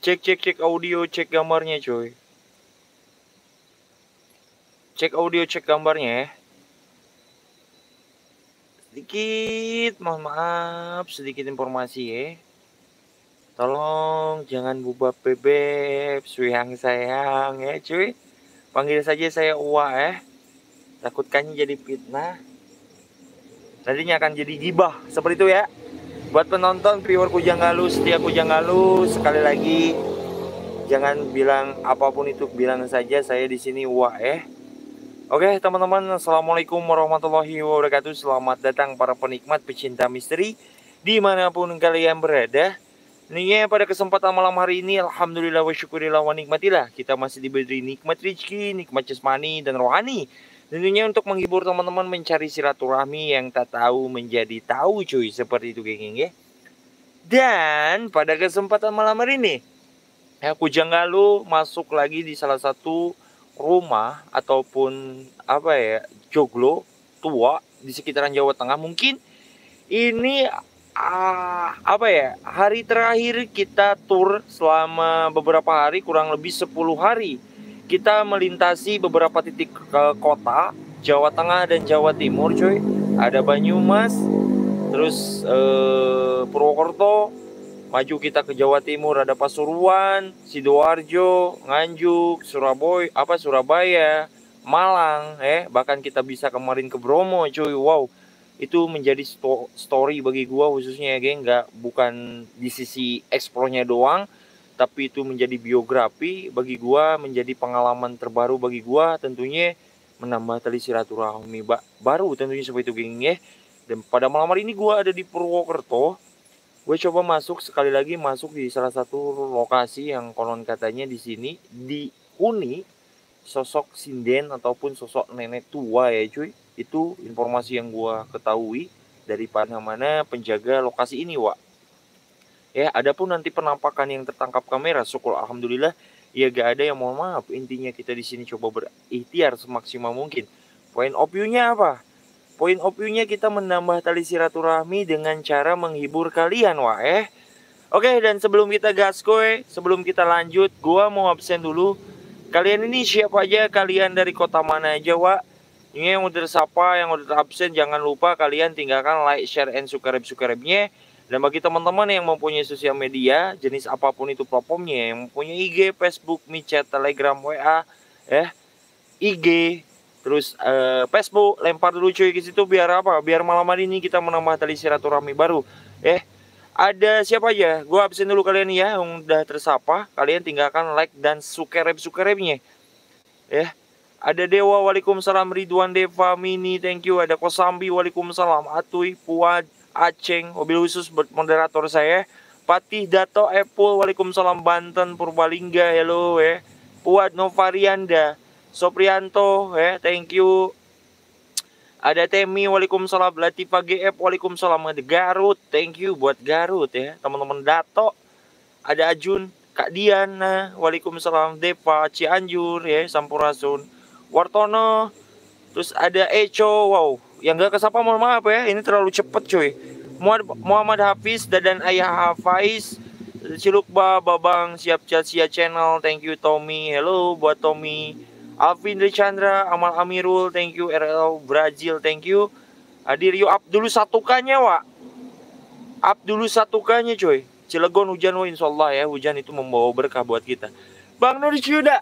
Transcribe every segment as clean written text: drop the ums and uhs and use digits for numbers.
Cek audio, cek gambarnya coy. Cek audio, cek gambarnya ya. Sedikit, mohon maaf, sedikit informasi ya. Tolong jangan bubab bebek, sayang ya cuy. Panggil saja saya Uwa ya. Takutkannya jadi fitnah. Nantinya akan jadi gibah, seperti itu ya. Buat penonton viewer Kujang Galuh, setia Kujang Galuh, sekali lagi jangan bilang apapun itu, bilang saja saya di sini Uwa ya. Oke teman-teman, assalamualaikum warahmatullahi wabarakatuh. Selamat datang para penikmat pecinta misteri dimanapun kalian berada. Nih pada kesempatan malam hari ini, alhamdulillah wa syukurillah wa nikmatillah, kita masih diberi nikmat rezeki, nikmat jasmani dan rohani. Tentunya untuk menghibur teman-teman mencari silaturahmi yang tak tahu menjadi tahu cuy, seperti itu geng ya. Dan pada kesempatan malam hari ini, Kujang Galuh masuk lagi di salah satu rumah ataupun apa ya, joglo tua di sekitaran Jawa Tengah. Mungkin ini apa ya, hari terakhir kita tur selama beberapa hari, kurang lebih 10 hari. Kita melintasi beberapa titik ke kota Jawa Tengah dan Jawa Timur coy. Ada Banyumas, terus Purwokerto. Maju kita ke Jawa Timur ada Pasuruan, Sidoarjo, Nganjuk, Surabaya, Malang, bahkan kita bisa kemarin ke Bromo cuy. Wow, itu menjadi story bagi gua khususnya ya geng, bukan di sisi eksplornya doang, tapi itu menjadi biografi bagi gua, menjadi pengalaman terbaru bagi gua, tentunya menambah tali silaturahmi baru tentunya seperti itu geng ya. Dan pada malam hari ini gua ada di Purwokerto. Gue coba sekali lagi masuk di salah satu lokasi yang konon katanya di sini dihuni sosok sinden ataupun sosok nenek tua ya cuy. Itu informasi yang gue ketahui dari mana penjaga lokasi ini Wak. Ya, adapun nanti penampakan yang tertangkap kamera, syukur alhamdulillah ya gak ada yang mohon maaf. Intinya kita di sini coba berikhtiar semaksimal mungkin. Point of view-nya apa? Point of view-nya kita menambah tali silaturahmi dengan cara menghibur kalian Wak. Oke, dan sebelum kita gaskoy, sebelum kita lanjut, gua mau absen dulu. Kalian ini siapa aja, kalian dari kota mana aja Wak? Ini yang udah tersapa, yang udah absen, jangan lupa kalian tinggalkan like, share, and subscribe-nya. Dan bagi teman-teman yang mempunyai sosial media, jenis apapun itu platformnya, yang mempunyai IG, Facebook, WeChat, Telegram, WA, IG, terus Facebook, lempar dulu cuy ke situ biar apa? Biar malam hari ini kita menambah tali silaturahmi baru. Ada siapa aja? Gua absen dulu kalian ya, yang udah tersapa. Kalian tinggalkan like dan subscribe-nya. Ada Dewa, waalaikumsalam. Ridwan, Deva, Mini, thank you. Ada Kosambi, waalaikumsalam. Atuy, Puad, Aceng, mobil khusus moderator saya. Patih, Dato, Apple, waalaikumsalam. Banten, Purbalingga, hello Puad, Novarianda, Soprianto, thank you. Ada Temi, waalaikumsalam. Latifah GF, waalaikumsalam. Ada Garut, thank you buat Garut ya. Teman-teman Dato. Ada Ajun, Kak Diana, waalaikumsalam. Deva, Cianjur Sampurasun, Wartono. Terus ada Eco, wow. Yang gak kesapa mohon maaf ya, ini terlalu cepet cuy. Muhammad Hafiz, Dadan Ayah Hafaiz, Cilukba, Babang, Siap Cia Channel, thank you Tommy, hello buat Tommy. Alvin Chandra, Amal Amirul, thank you. RL Brazil, thank you. Hadir yuk up dulu satukannya Wak. Up dulu satukannya coy. Cilegon hujan wah, insyaallah ya, hujan itu membawa berkah buat kita. Bang Nur Syuda.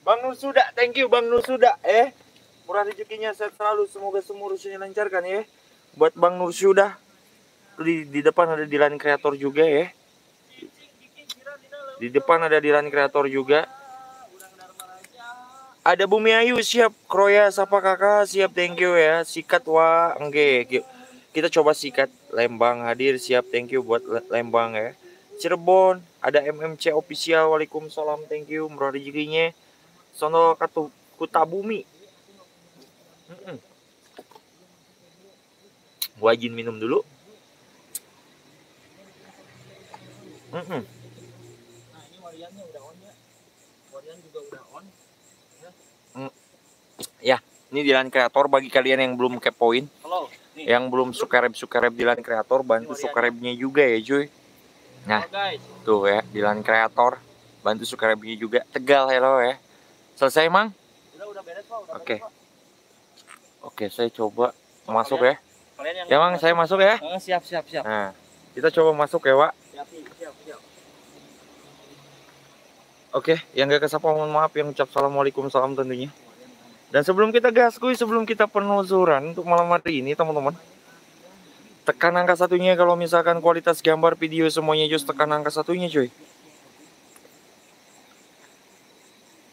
Bang Nur Suda, thank you Bang Nur Suda murah rezekinya, sehat selalu, semoga semua urusannya lancarkan ya. Buat Bang Nur Suda. Di depan ada Dilan Kreator juga ya. Di depan ada Dilan Kreator juga. Ada Bumi Ayu, siap. Kroya, Sapa Kakak, siap, thank you ya. Sikat wah, enggak. Kita coba Sikat. Lembang hadir, siap, thank you buat Lembang ya. Cirebon, ada MMC official, waalaikumsalam, thank you, murah rezekinya. Sono Kutabumi. Gua izin minum dulu. Nah, ini variannya udah on ya. Varian juga udah on ya. Ini Dilan Kreator, bagi kalian yang belum kepoin, yang belum subscribe Dilan Kreator, bantu subscribe-nya juga ya cuy. Nah, tuh ya, Dilan Kreator, bantu subscribe-nya juga. Tegal hello ya. Selesai Mang? Udah beres Pak. Oke. Oke, saya coba masuk ya. Ya Mang, saya masuk ya. Siap. Nah, kita coba masuk ya Pak. Siap. Oke, yang gak kesapa mohon maaf, yang ucap assalamualaikum salam tentunya. Dan sebelum kita gaskuy, sebelum kita penelusuran untuk malam hari ini teman-teman, tekan angka satunya kalau misalkan kualitas gambar video semuanya just tekan angka satunya cuy.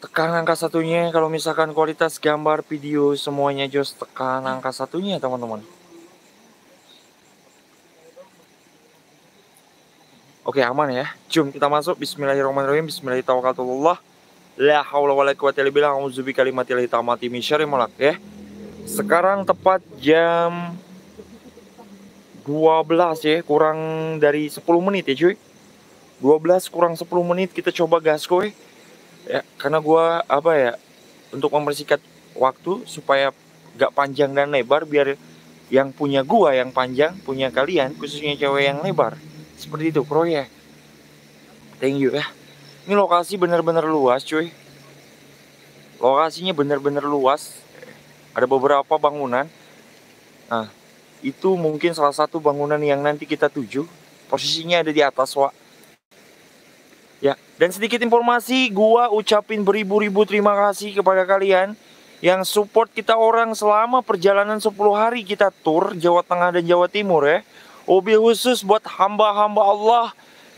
Tekan angka satunya kalau misalkan kualitas gambar video semuanya just tekan angka satunya teman-teman. Oke aman ya. Jom kita masuk. Bismillahirrahmanirrahim. Bismillahirrahmanirrahim. La haula wala quwata illa billah. A'udzu bikalimatillahi tammati min syarri ma khalaq ya. Sekarang tepat jam 12 ya, kurang dari 10 menit ya cuy. 12 kurang 10 menit kita coba gaskoy. Ya, karena gua apa ya, untuk mempersingkat waktu supaya gak panjang dan lebar, biar yang punya gua yang panjang, punya kalian khususnya cewek yang lebar. Seperti itu bro ya. Thank you ya. Ini lokasi bener-bener luas cuy. Lokasinya bener-bener luas. Ada beberapa bangunan. Nah, itu mungkin salah satu bangunan yang nanti kita tuju. Posisinya ada di atas Wak. Ya, dan sedikit informasi, gua ucapin beribu-ribu terima kasih kepada kalian yang support kita orang selama perjalanan 10 hari kita tur Jawa Tengah dan Jawa Timur ya. Wabil khusus buat hamba-hamba Allah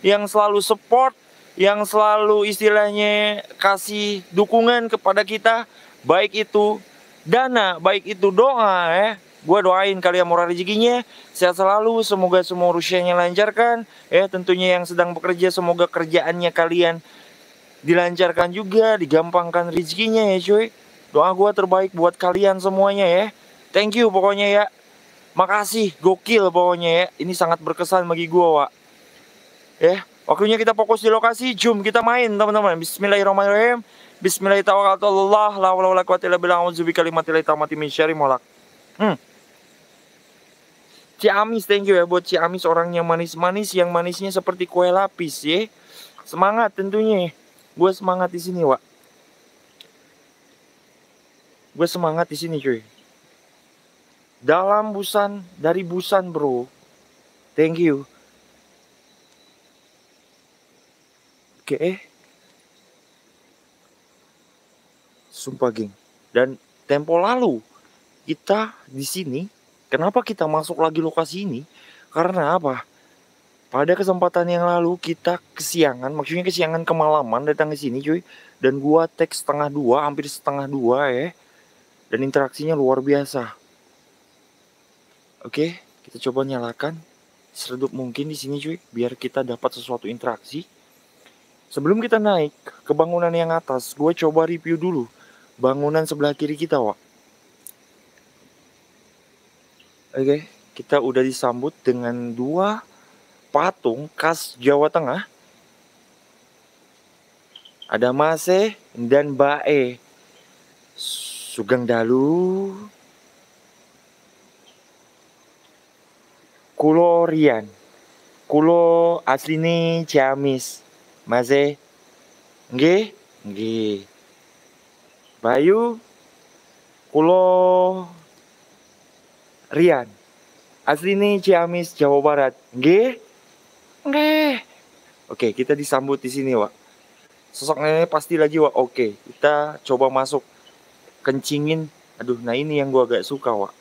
yang selalu support, yang selalu istilahnya kasih dukungan kepada kita, baik itu dana, baik itu doa ya. Gua doain kalian murah rezekinya, sehat selalu, semoga semua urusannya lancarkan ya. Tentunya yang sedang bekerja, semoga kerjaannya kalian dilancarkan juga, digampangkan rezekinya ya cuy. Doa gua terbaik buat kalian semuanya ya. Thank you pokoknya ya. Makasih, gokil pokoknya ya. Ini sangat berkesan bagi gua, Wak. Ya, waktunya kita fokus di lokasi. Jom kita main, teman-teman. Bismillahirrahmanirrahim. Bismillahirrahmanirrahim. La haula wala quwata illa billah. A'udzu bikalimatillahi tammati min syarri ma khalaq. Ciamis, thank you ya buat Ciamis, orangnya manis-manis, yang manisnya seperti kue lapis ya. Semangat tentunya. Gue semangat di sini, Wak. Gue semangat di sini, cuy. Dalam Busan, dari Busan, bro. Thank you. Oke. Sumpah, geng. Dan tempo lalu kita di sini, kenapa kita masuk lagi lokasi ini? Karena apa? Pada kesempatan yang lalu kita kesiangan, maksudnya kesiangan kemalaman datang ke sini, cuy. Dan gua tag setengah 2, hampir setengah 2 ya. Dan interaksinya luar biasa. Oke, kita coba nyalakan seredup mungkin di sini cuy, biar kita dapat sesuatu interaksi. Sebelum kita naik ke bangunan yang atas, gue coba review dulu bangunan sebelah kiri kita, Wak. Oke, kita udah disambut dengan 2 patung khas Jawa Tengah. Ada Mase dan Bae. Sugeng dalu. Kulo Rian. Kulo asline Ciamis. Mase. Nggih, nggih. Bayu. Kulo Rian. Asline Ciamis, Jawa Barat. Nggih. Nggih. Oke, kita disambut di sini, Wak. Sosok nenek pasti lagi, Wak. Oke, kita coba masuk. Kencingin. Aduh, nah ini yang gua agak suka, Wak.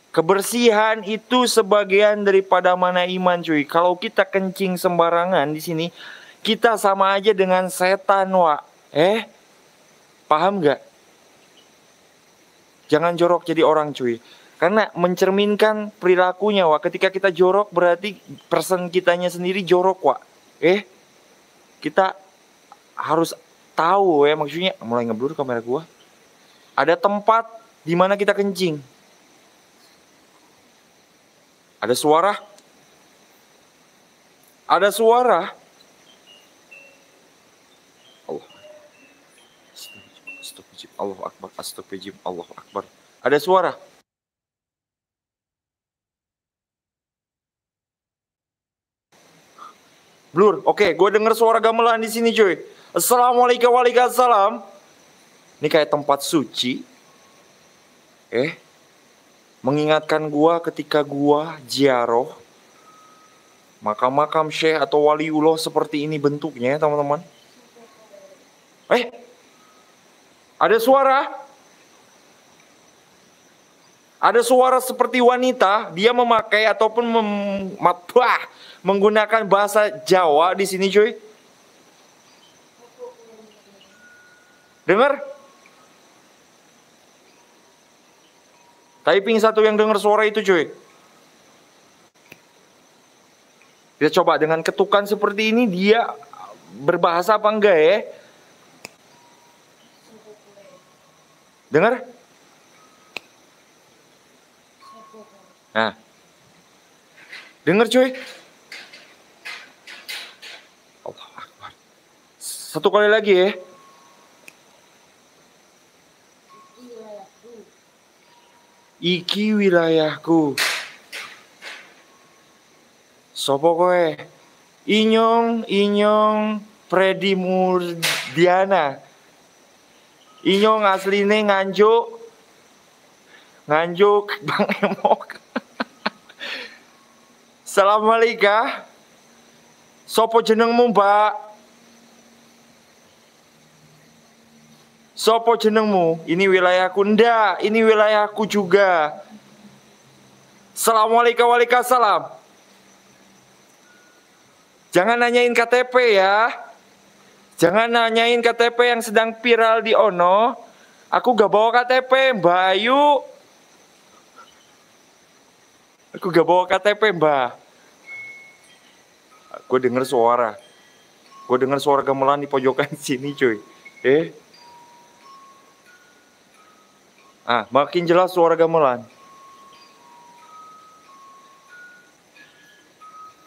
Kebersihan itu sebagian daripada mana iman, cuy. Kalau kita kencing sembarangan di sini, kita sama aja dengan setan, Wak. Paham nggak? Jangan jorok jadi orang, cuy. Karena mencerminkan perilakunya, Wak. Ketika kita jorok berarti person kitanya sendiri jorok, Wak. Kita harus tahu ya, maksudnya mulai ngeblur kamera gua. Ada tempat di mana kita kencing. Ada suara? Ada suara? Allah. Stop. Allahu Akbar, astagfirullahaladzim, Allahu Akbar. Ada suara. Blur. Oke, gue denger suara gamelan di sini, cuy. Assalamualaikum waalaikumsalam. Ini kayak tempat suci. Mengingatkan gue ketika gue ziarah makam-makam syekh atau waliullah seperti ini bentuknya, teman-teman. Ada suara. Ada suara seperti wanita, dia memakai ataupun menggunakan bahasa Jawa di sini, cuy. Dengar? Typing satu yang dengar suara itu, cuy. Kita coba dengan ketukan seperti ini, dia berbahasa apa enggak ya? Dengar? Nah, dengar, cuy. Allahu Akbar. Satu kali lagi ya. Iki wilayahku. Sopo kowe? Inyong Freddy Murdiana. Inyong asline Nganjuk Bang Emok. Assalamualaikum. Sopo jenengmu, Mbak? Sopo jenengmu? Ini wilayahku. Ndak, ini wilayahku juga. Assalamualaikum waalaikumsalam. Jangan nanyain KTP ya. Jangan nanyain KTP yang sedang viral di Ono. Aku gak bawa KTP, Mbak Ayu. Aku gak bawa KTP, Mbak. Gue denger suara. Gue denger suara gamelan di pojokan sini, cuy. Makin jelas suara gamelan.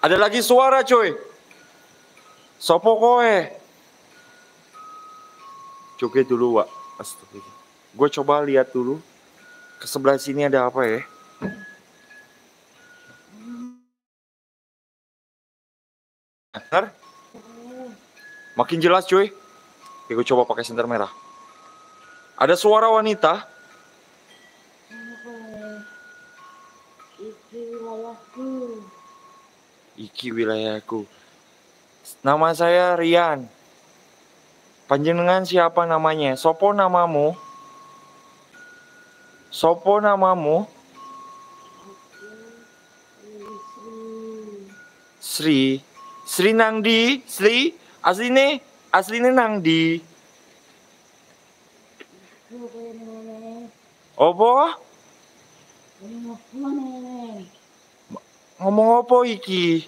Ada lagi suara, cuy. Sopo kowe? Joget dulu, Wak. Astagfirullah. Gue coba lihat dulu. Ke sebelah sini ada apa ya? Benar? Makin jelas, cuy. Oke, gue coba pakai senter merah. Ada suara wanita. Iki wilayahku. Nama saya Rian. Panjenengan siapa namanya? Sopo namamu? Sopo namamu? Sri. Sri nangdi? Sri? Asline nangdi? Opo? Ngomong opo iki?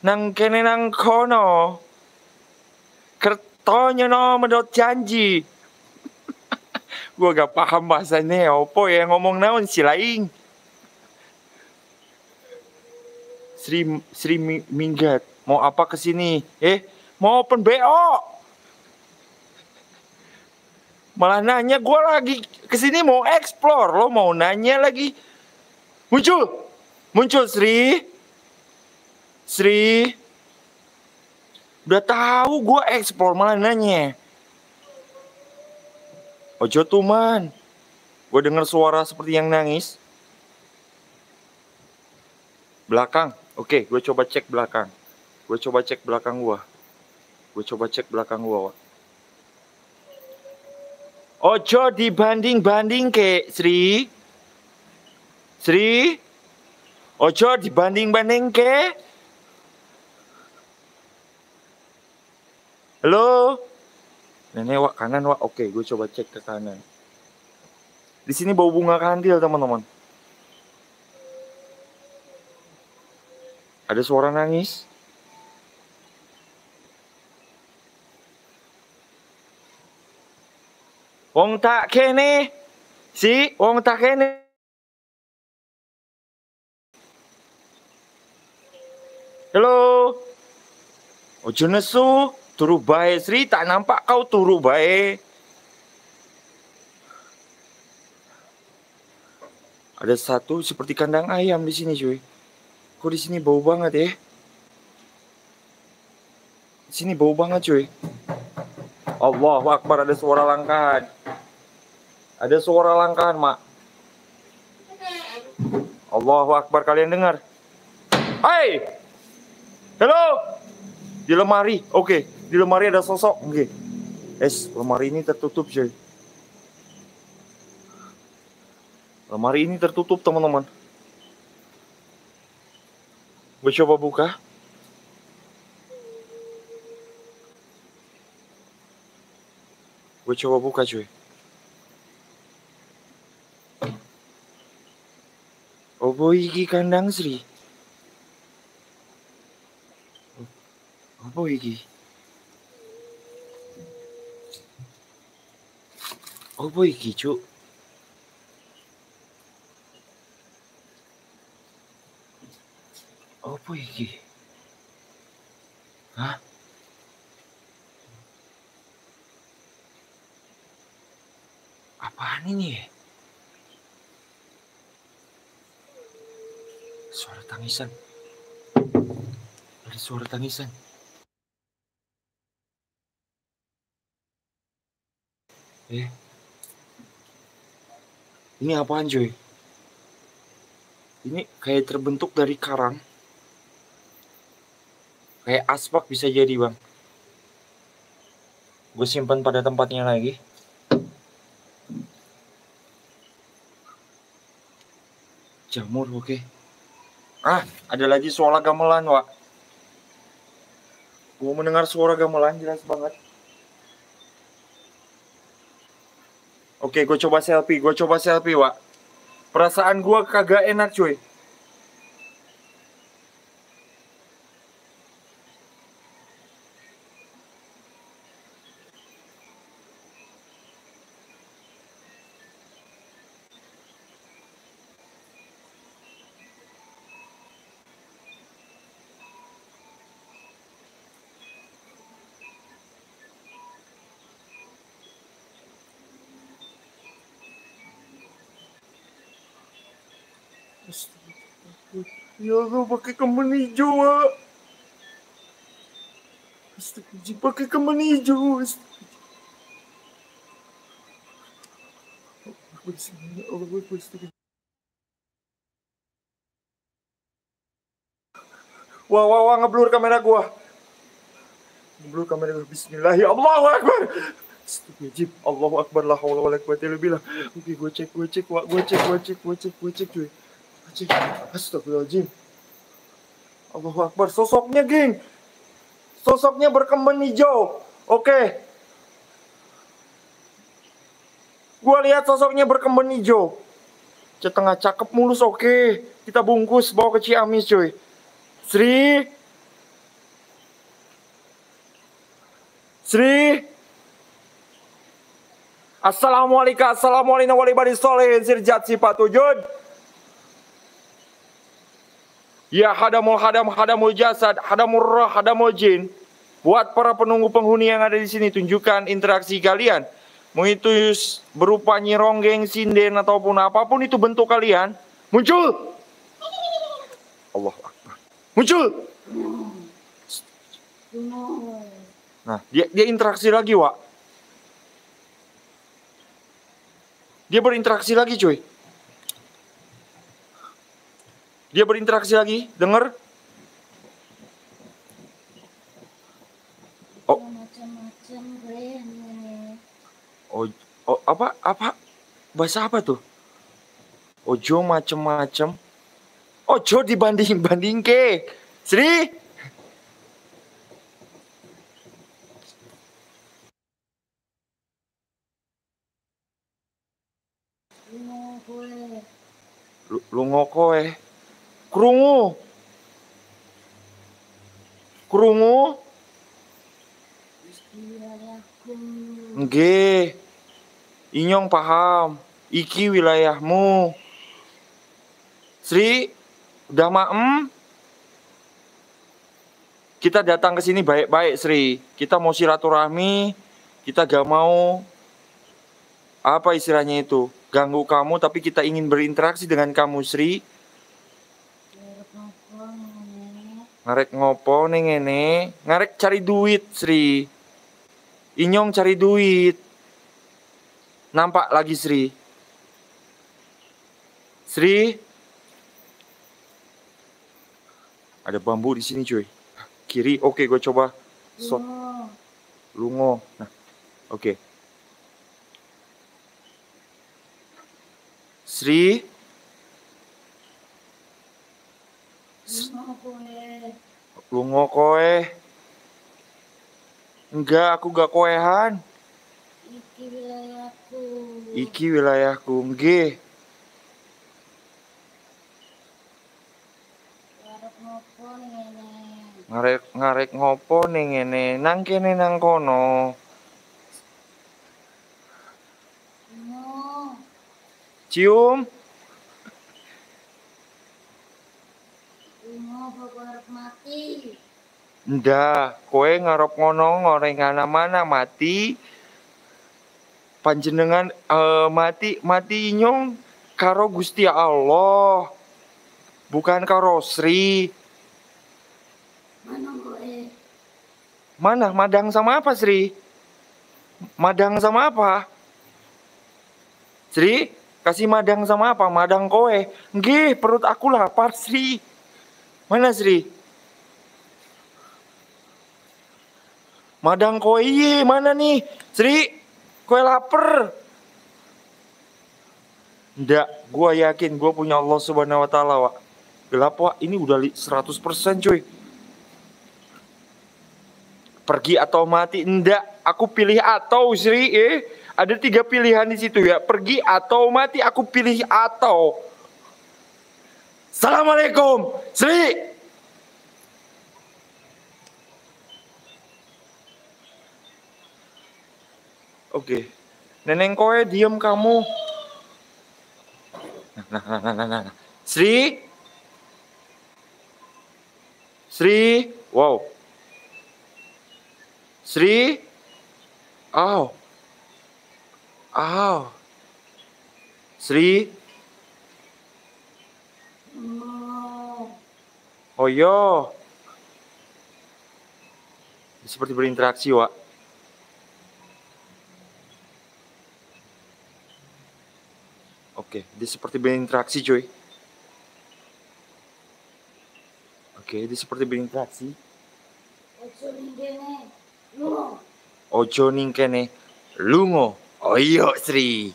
Nang kene nang kono. Kertonyo no menurut janji. Gua gak paham bahasanya opo ya, ngomong naon si laing. Sri minggat. Mau apa kesini? Mau open BO. Malah nanya, gue lagi kesini mau explore. Lo mau nanya lagi. Muncul Sri. Udah tahu gue explore malah nanya. Ojo tuh man. Gue denger suara seperti yang nangis. Belakang. Oke, gue coba cek belakang. Gue coba cek belakang gua. Ojo dibanding-banding ke Sri. Ojo dibanding-banding ke. Halo. Nenek wak kanan wak. Oke, gue coba cek ke kanan. Di sini bau bunga kandil, teman-teman. Ada suara nangis. Wong tak kene. Wong tak kene. Halo. Ojo nesu, turu bae Sri, tak nampak kau turu bae. Ada satu seperti kandang ayam di sini, cuy. Kok di sini bau banget ya? Di sini bau banget, cuy. Allahu Akbar, ada suara langkahan. Ada suara langkahan, Mak. Allahu Akbar, kalian dengar? Hai! Halo! Di lemari, oke. Di lemari ada sosok, oke. Lemari ini tertutup, cuy. Lemari ini tertutup, teman-teman. Gue coba buka. Gue coba buka, cuy. Opo iki kandang Sri? Apa iki? Apa iki, cuk? Apa iki? Hah? Apaan ini ya? Suara tangisan. Ada suara tangisan. Ini apaan, cuy? Ini kayak terbentuk dari karang. Kayak aspak bisa jadi, bang. Gue simpan pada tempatnya lagi. Jamur, oke. Ada lagi suara gamelan, Wak. Gue mendengar suara gamelan jelas banget. Oke, gue coba selfie, Wak. Perasaan gue kagak enak, cuy. Ya Allah, pakai kembang hijau, Wak. Astagfirullah, pakai kembang hijau. Wah, ngeblur kamera gua. Bismillah, ya Allahu Akbar. Astagfirullah, Allahu Akbar, la haula wala quwwata illa billah. Oke, gue cek, Wak. Gue cek, cuy. Astagfirullahaladzim. Allahu Akbar, sosoknya, geng. Sosoknya berkembang hijau. Oke. Gua lihat sosoknya berkembang hijau. Setengah cakep mulus, oke. Kita bungkus, bawa ke Ciamis, cuy. Sri. Assalamualaikum warahmatullahi wabarakatuh. Sirjat sifat wujud. Ya hadamul hadam, hadamul jasad, hadamul roh, hadamul jin. Buat para penunggu penghuni yang ada di sini, tunjukkan interaksi kalian. Mau itu berupa nyironggeng, sinden, ataupun apapun itu bentuk kalian. Muncul! Allah Akbar. Muncul! Nah, dia interaksi lagi, Wak. Dia berinteraksi lagi, cuy. Dia berinteraksi lagi, denger? Oh. Macam-macam brand. Apa? Bahasa apa tuh? Ojo macem-macem. Ojo dibanding-banding ke. Sri? Lungo kowe. Krungu. Nggih. Inyong paham. Iki wilayahmu. Sri, udah maem? Kita datang ke sini baik-baik, Sri. Kita mau silaturahmi. Kita gak mau apa istilahnya itu? ganggu kamu, tapi kita ingin berinteraksi dengan kamu, Sri. Ngarek ngopo ning ngene? Ngarek cari duit, Sri. Inyong cari duit. Nampak lagi, Sri. Sri. Ada bambu di sini, cuy. Kiri, oke, gue coba. Lungo. Nah, oke. Sri. Lungo koe. Enggak, aku gak koehan. Iki wilayahku. Iki wilayahku, nggih. Ngarek ngopo ning ngene? Nang kene nang kono. Cium. Mati. Ndak, kowe ngarep ngono ngorengana mana mati. Panjenengan mati inyong karo Gusti Allah. Bukan karo Sri. Mana kowe? Mana? Madang sama apa, Sri? Madang sama apa? Sri, kasih madang sama apa? Madang kowe. Nggih, perut aku lapar, Sri. Mana, Sri? Madang kowe iye, mana nih? Sri, kowe lapar. Ndak, gua yakin gua punya Allah Subhanahu wa taala, Wak. Gelap, Wak. Ini udah 100%, cuy. Pergi atau mati? Ndak, aku pilih atau, Sri. Ada 3 pilihan di situ ya. Pergi atau mati, aku pilih atau. Assalamualaikum, Sri. Oke. Neneng kowe diem kamu. Nah. Sri. Sri. Wow. Sri. Aw. Aw. Sri. Oh yo. Seperti berinteraksi, Wak. Oke, dia seperti berinteraksi, cuy. Oke, dia seperti berinteraksi. Ojo ning kene lungo. Oh iya, Sri.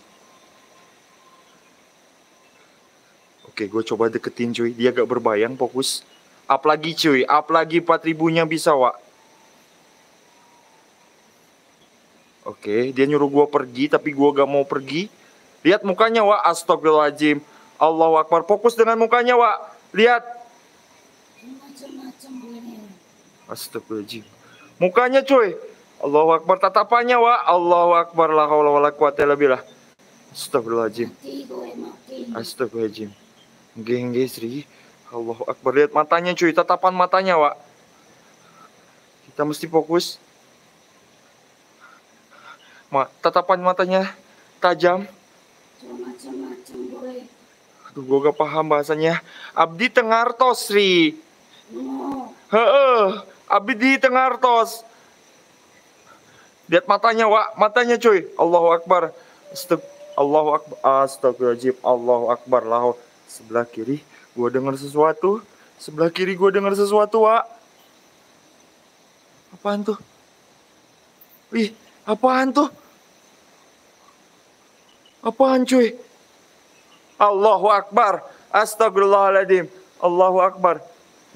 Oke, gue coba deketin, cuy. Dia gak berbayang, fokus. Up lagi, cuy. Up lagi 4.000-nya bisa, Wak. Oke, dia nyuruh gue pergi, tapi gue gak mau pergi. Lihat mukanya, Wak. Astagfirullahaladzim. Allahu Akbar. Fokus dengan mukanya, Wak. Lihat. Astagfirullahaladzim. Mukanya, cuy. Allahu Akbar. Tatapannya, Wak. Allahu Akbar. La haula wala quwata illa billah. Astagfirullahaladzim. Astagfirullahaladzim. Nggih, Sri. Allahu Akbar. Lihat matanya, cuy. Tatapan matanya, Wak. Kita mesti fokus. Tatapan matanya tajam. Aduh, gue gak paham bahasanya. Abdi tengartos, Sri. Abdi tengartos. Lihat matanya, Wak. Matanya, cuy. Allahu Akbar. Allahu Akbar. Astagfirullahaladzim. Allahu Akbar. Sebelah kiri gue dengar sesuatu. Sebelah kiri gue dengar sesuatu, Wak. Apaan tuh? Wih, apaan tuh? Apaan, cuy? Allahu Akbar. Astagfirullahaladzim. Allahu Akbar.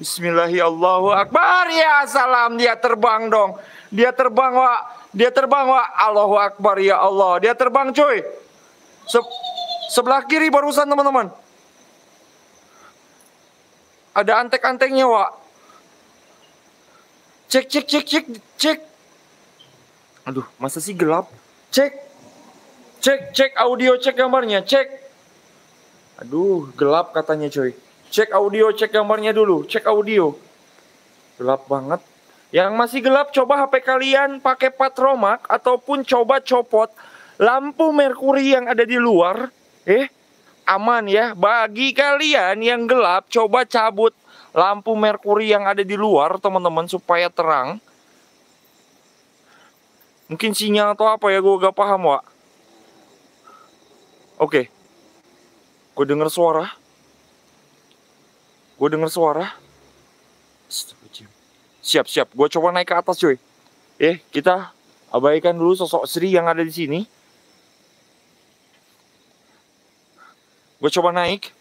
Bismillahirrahmanirrahim. Allahu Akbar. Ya salam. Dia terbang dong. Dia terbang, Wak. Dia terbang, Wak. Allahu Akbar. Ya Allah. Dia terbang, cuy. Sebelah kiri barusan, teman-teman. Ada antek-anteknya, Wak. Cek. Aduh, masa sih gelap? Cek audio, cek gambarnya, cek. Aduh, gelap katanya, coy. Cek audio, cek gambarnya dulu, cek audio. Gelap banget. Yang masih gelap, coba HP kalian pakai patromak ataupun coba copot lampu merkuri yang ada di luar. Aman ya. Bagi kalian yang gelap, coba cabut lampu merkuri yang ada di luar teman-teman supaya terang. Mungkin sinyal atau apa ya, gue gak paham, Wak. Oke. Gue denger suara. Siap. Gue coba naik ke atas, cuy. Kita abaikan dulu sosok Sri yang ada di sini. Gue coba naik.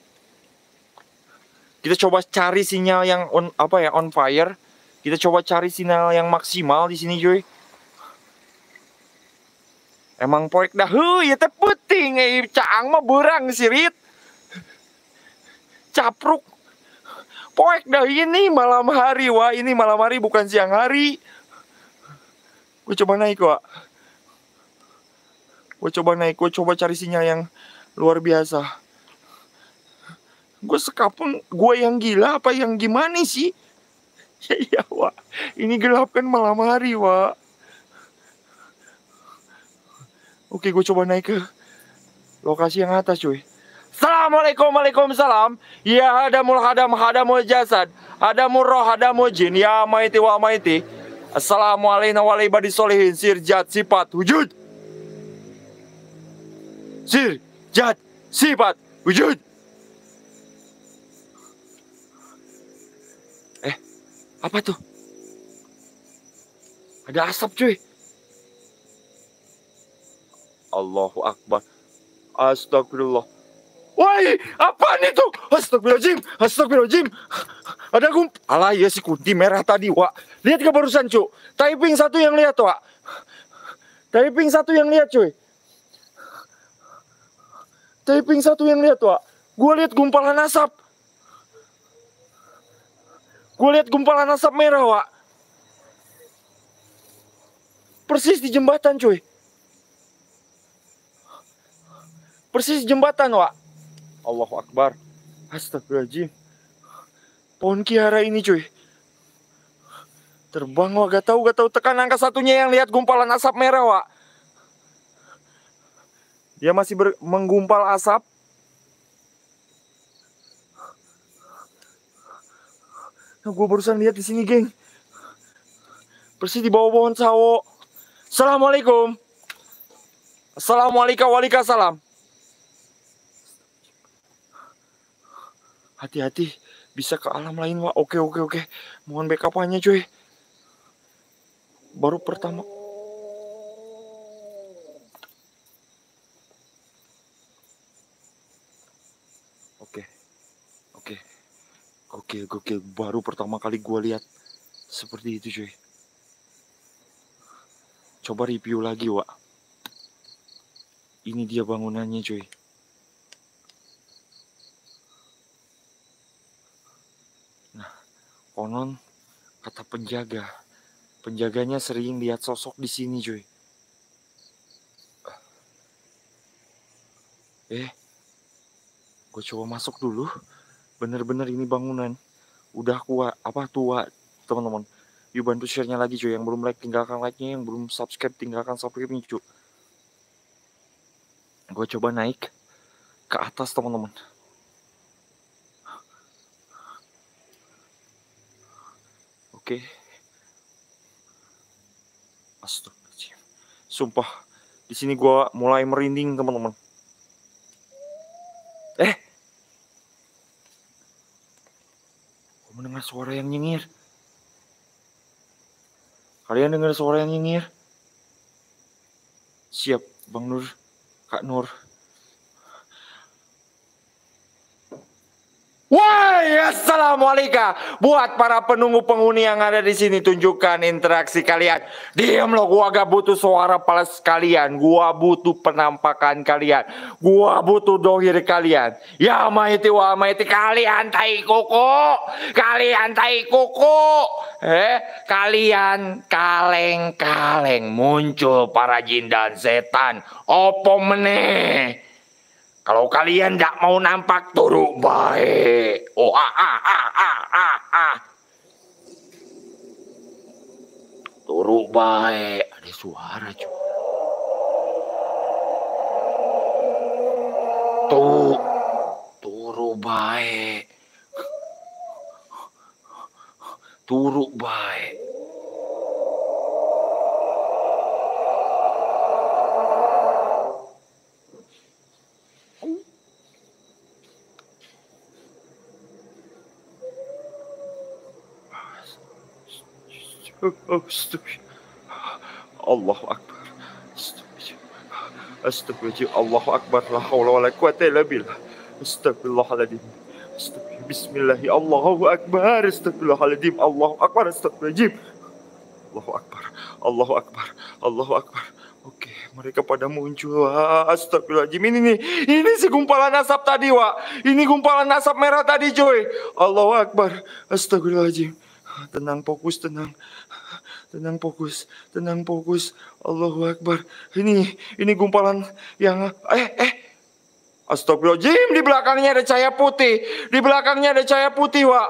Kita coba cari sinyal yang on fire. Kita coba cari sinyal yang maksimal di sini, cuy. Emang poek dah, ya teh penting, caang mah berang sirit. Capruk. Poek dah ini malam hari, wah ini malam hari bukan siang hari. Gue coba naik, wah. Gue coba cari sinyal yang luar biasa. Gue sekapun, gue yang gila apa yang gimana sih? Ya, wah. Ini gelap kan malam hari, wah. Oke, gue coba naik ke lokasi yang atas, cuy. Assalamualaikum, waalaikumsalam. Ya hadamul hadamul jasad, hadamul roh, hadamul jin. Ya maiti wa maiti. Assalamualaikum warahmatullahi wabarakatuh. Sirjat sifat wujud. Sirjat sifat wujud. Apa tuh? Ada asap, cuy. Allahu Akbar. Astagfirullah. Woi, apaan itu? Astagfirullahaladzim. Ada alah ya si kunti merah tadi, Wak. Lihat ke barusan, cu. Typing satu yang lihat, Wak. Cuy. Typing satu yang lihat, Wak. Gue lihat gumpalan asap merah, Wak. Persis di jembatan, cuy. Wak. Allahu Akbar. Astagfirullahaladzim. Pohon kiara ini, cuy. Terbang, Wak. Gak tahu tekan angka satunya yang lihat gumpalan asap merah, Wak. Dia masih menggumpal asap. Nah, gue barusan lihat di sini, geng. Persis di bawah pohon sawo. Assalamualaikum. Waalaikumsalam. Hati-hati, bisa ke alam lain, Wak. Oke. Mohon backup-nya, cuy. Baru pertama. Oke. Gokil. Baru pertama kali gue lihat seperti itu, cuy. Coba review lagi, Wak. Ini dia bangunannya, cuy. Nah, konon kata penjaganya sering lihat sosok di sini, cuy. Gue coba masuk dulu. Bener-bener ini bangunan udah tua, teman-teman. Yuk bantu share-nya lagi, cuy. Yang belum like, tinggalkan like-nya. Yang belum subscribe, tinggalkan subscribe-nya, cuy. Gue coba naik ke atas, teman-teman. Oke. Astagfirullahaladzim. Sumpah, di sini gue mulai merinding, teman-teman. Gue mendengar suara yang nyengir. Kalian dengar suara yang nyengir? Siap, Bang Nur, Kak Nur. Woi, assalamualaikum. Buat para penghuni yang ada di sini, tunjukkan interaksi kalian. Diam loh, gua gak butuh suara pales kalian. Gua butuh penampakan kalian. Gua butuh dohir kalian. Ya maiti wa maiti, kalian tai kuku. Kalian kaleng-kaleng. Muncul para jin dan setan. Opo meneh? Kalau kalian tidak mau nampak, turu baik. Turu baik. Ada suara, cuy. Turu bae. Turu bae. Allahu Akbar. Astagfirullahaladzim. Allahu Akbar. La haula wala quwata illa billah. Astagfirullahaladzim. Bismillahi. Allahu Akbar. Astagfirullahaladzim. Allahu Akbar. Astagfirullahaladzim. Allahu Akbar. Allahu Akbar. Allahu Akbar. Oke, mereka pada muncul. Astagfirullahaladzim. Ini si gumpalan asap tadi, Wak. Ini gumpalan asap merah tadi, coy. Allahu Akbar. Astagfirullahaladzim. Tenang, fokus, tenang. Tenang, fokus. Tenang, fokus. Allahu Akbar. Ini gumpalan yang... Astagfirullahaladzim. Di belakangnya ada cahaya putih. Di belakangnya ada cahaya putih, Wak.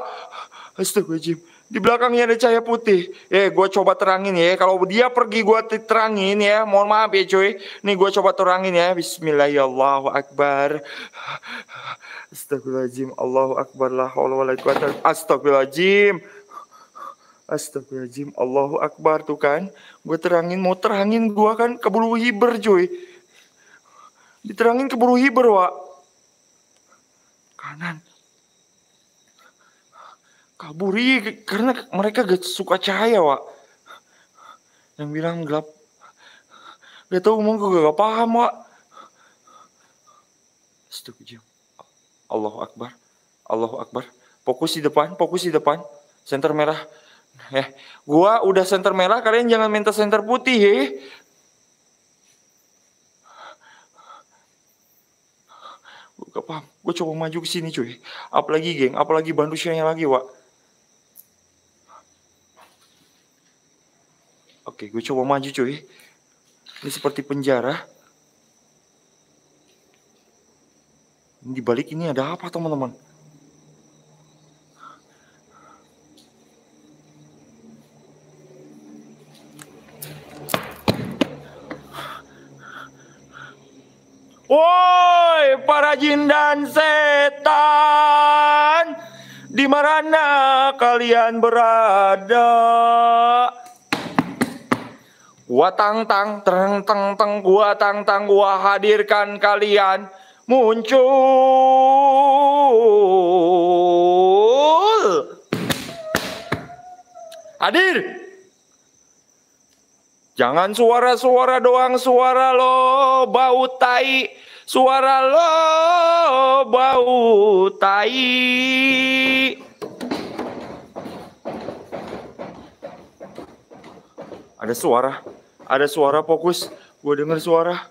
Astagfirullahaladzim. Di belakangnya ada cahaya putih. Gue coba terangin ya. Kalau dia pergi gue terangin ya. Mohon maaf ya, cuy. Nih gue coba terangin ya. Bismillahirrahmanirrahim. Allahu Akbar. Astagfirullahaladzim. Allahu Akbar. La haula wala quwata. Astagfirullahaladzim. Astagfirullahaladzim. Allahu Akbar. Tuh kan. Gue terangin. Mau terangin gue kan keburu hiber, cuy. Diterangin keburu hiber, Wak. Kanan. Kaburi karena mereka gak suka cahaya, Wak. Yang bilang gelap. Gak tau ngomong gue gak paham, Wak. Astagfirullahaladzim. Allahu Akbar. Allahu Akbar. Fokus di depan. Fokus di depan. Senter merah. Gua udah senter merah. Kalian jangan minta senter putih ya. Gue gak paham. Gue coba maju ke sini, cuy. Apalagi geng. Apalagi bandusianya lagi, Wak. Oke, gue coba maju, cuy. Ini seperti penjara. Di balik ini ada apa, teman-teman? Woi, para jin dan setan, di mana kalian berada? Gua tang, gua tang, gua hadirkan kalian muncul. Hadir. Jangan suara-suara doang, suara lo bau tai. Suara lo bau tai. Ada suara, fokus. Gue denger suara.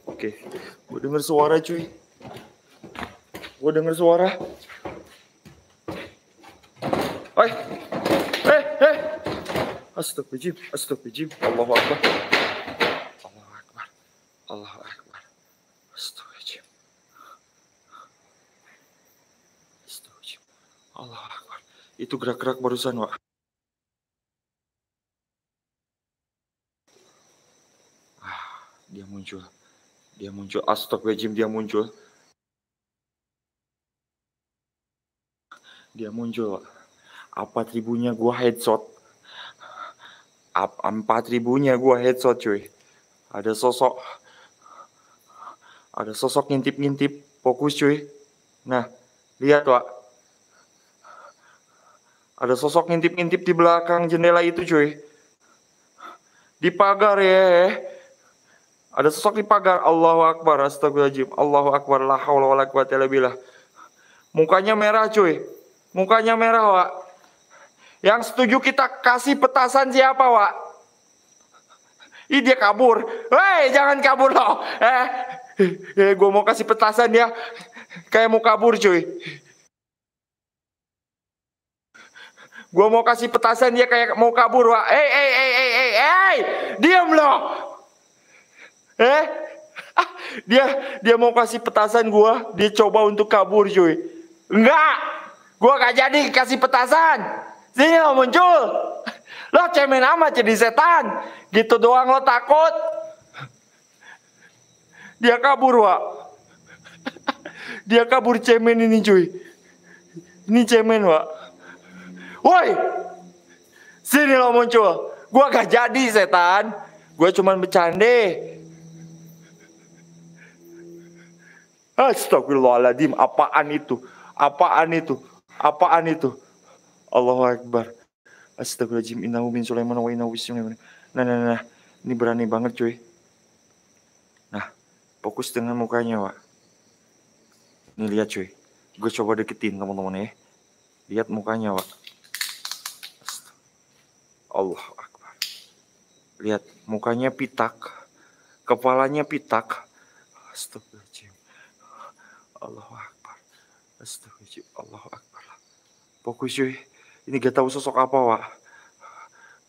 Oke, gue denger suara, cuy. Gue denger suara. Astagfirullahaladzim, astagfirullahaladzim. Allahu Akbar. Allahu Akbar. Allahu Akbar. Astagfirullahaladzim. Astagfirullahaladzim. Allahu Akbar. Itu gerak-gerak barusan, Wak. Dia muncul. Astagfirullahaladzim, dia muncul. Wak. Apa tribunya gua headshot. 4.000-nya gua headshot, cuy. Ada sosok ngintip-ngintip. Fokus, cuy. Nah, lihat, Wak. Ada sosok ngintip-ngintip di belakang jendela itu, cuy. Di pagar ya. Ada sosok di pagar. Allahu Akbar. Astagfirullahaladzim. Allahu Akbar. La haula wala quwata illa billah. Mukanya merah, cuy. Mukanya merah, Wak. Yang setuju kita kasih petasan siapa, Wak? Ih, dia kabur. Hei, jangan kabur loh. Gue mau kasih petasan dia. Kayak mau kabur, cuy. Gue mau kasih petasan dia kayak mau kabur, Wak. Diam loh. Dia mau kasih petasan gue. Dia coba untuk kabur, cuy. Enggak. Gue gak jadi kasih petasan. Sini lo muncul. Lo cemen amat jadi setan. Gitu doang lo takut. Dia kabur, Wak. Dia kabur, cemen ini cuy. Ini cemen, Wak. Woi, sini lo muncul. Gua gak jadi setan. Gua cuman bercanda. Astagfirullahaladzim. Apaan itu? Apaan itu? Apaan itu? Allahu Akbar. Astagfirullahaladzim. Innahu min Sulaiman wa innahu bismillahirrahmanirrahim. Nah. Ini berani banget cuy. Nah, fokus dengan mukanya, Wak. Nih lihat cuy. Gue coba deketin teman-teman ya. Lihat mukanya, Wak. Allahu Akbar. Lihat mukanya pitak. Kepalanya pitak. Astagfirullahaladzim. Allahu Akbar. Astagfirullahaladzim. Allahu Akbar. Fokus cuy. Ini gak tahu sosok apa, Wak.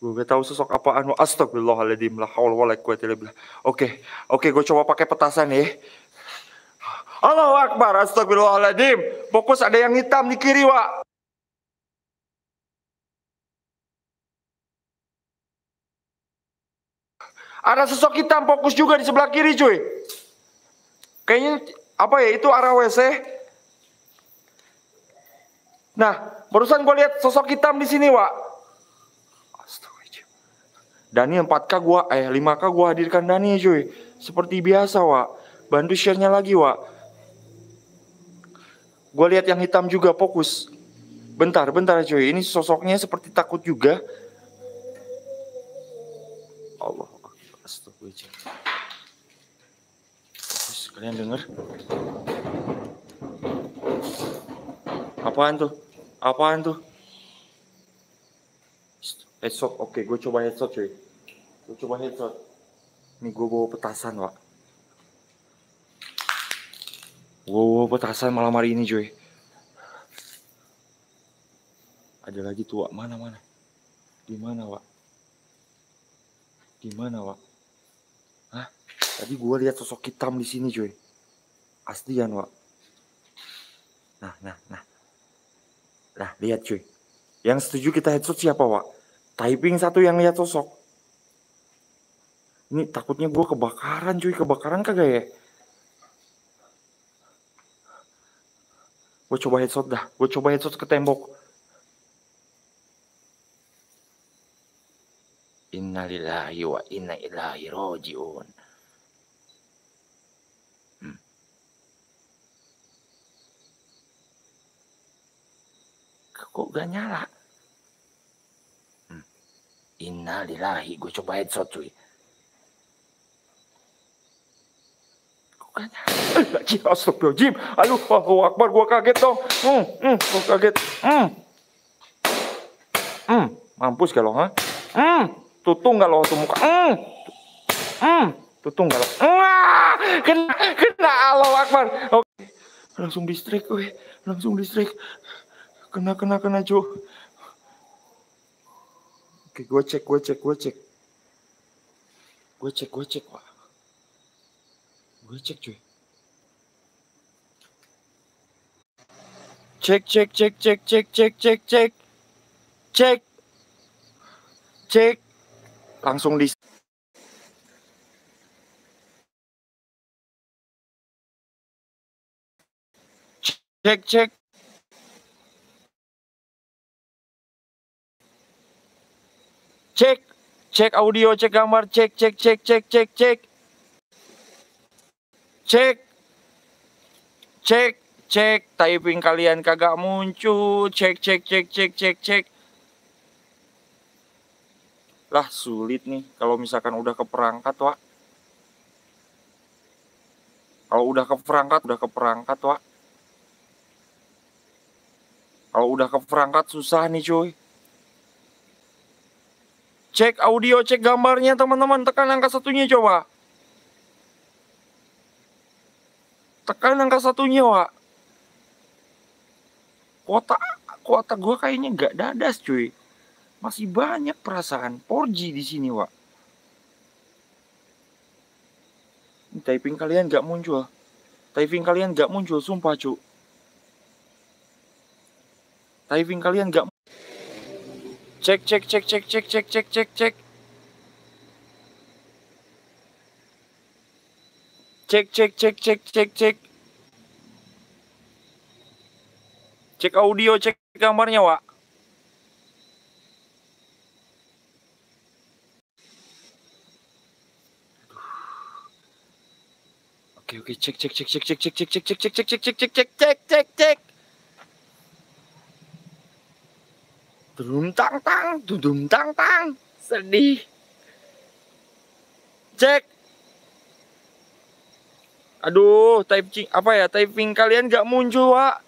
Gue gak tahu sosok apaan, Wak. Astagfirullahaladzim. La haula wala quwwata illa billah. Oke, gue coba pakai petasan ya. Allahu Akbar. Astagfirullahaladzim. Fokus, ada yang hitam di kiri, Wak. Ada sosok hitam fokus juga di sebelah kiri cuy. Kayaknya apa ya, itu arah WC. Nah, barusan gue lihat sosok hitam di sini, Wak. Astagfirullah. Dani 4K gua 5K gua hadirkan Dani cuy. Seperti biasa, Wak. Bantu share-nya lagi, Wak. Gue lihat yang hitam juga fokus. Bentar cuy. Ini sosoknya seperti takut juga. Allah. Astagfirullah. Fokus, kalian denger? Apaan tuh? Apaan tuh? Headshot. Oke, gue coba headshot cuy. Gue coba headshot. Nih gue bawa petasan, Wak. Gue bawa petasan malam hari ini cuy. Ada lagi tuh, Wak. Mana? Di mana, Wak? Di mana, Wak? Hah? Tadi gue lihat sosok hitam di sini cuy. Aslian, Wak. Nah, lihat cuy. Yang setuju kita headshot siapa, Wak? Typing satu yang lihat sosok. Ini takutnya gue kebakaran cuy. Kebakaran kagak ya? Gue coba headshot dah. Gue coba headshot ke tembok. Innalillahi wa inna ilaihi rajiun. Kok gak nyala? Innalillahi. Gue coba headshot cuy. Kok gak nyala? Astagfirullahaladzim. Aduh, Allahu Akbar. Gue kaget dong. Gue kaget. Mampus gak lo, ha? Tutung gak lo tuh muka? Tutung gak lo? Kena Allahu Akbar. Oke. Langsung distrik gue. Kena cuy. Oke, gue cek, Wak. Gue cek cuy. Cek. Langsung di cek. Cek audio, cek gambar, cek. Typing kalian kagak muncul. Cek. Lah sulit nih kalau misalkan udah ke perangkat, Wak. Kalau udah ke perangkat, Wak. Kalau udah ke perangkat susah nih cuy. Cek audio, cek gambarnya teman-teman. Tekan angka satunya coba. Tekan angka satunya, Wak. Kuota gue kayaknya gak dadas cuy. Masih banyak perasaan 4G di sini, Wak. Typing kalian gak muncul. Sumpah cuy. Typing kalian gak. Cek. Cek, cek, cek, cek, cek, cek. Cek audio, cek gambarnya, Wak. Oke, oke, cek, cek, cek, cek, cek, cek, cek, cek, cek, cek, cek, cek, cek, cek, cek, cek, cek, cek. Dudum tang tang, dudum tang tang. Sedih. Cek. Aduh, typing apa ya? Typing kalian gak muncul, Wak.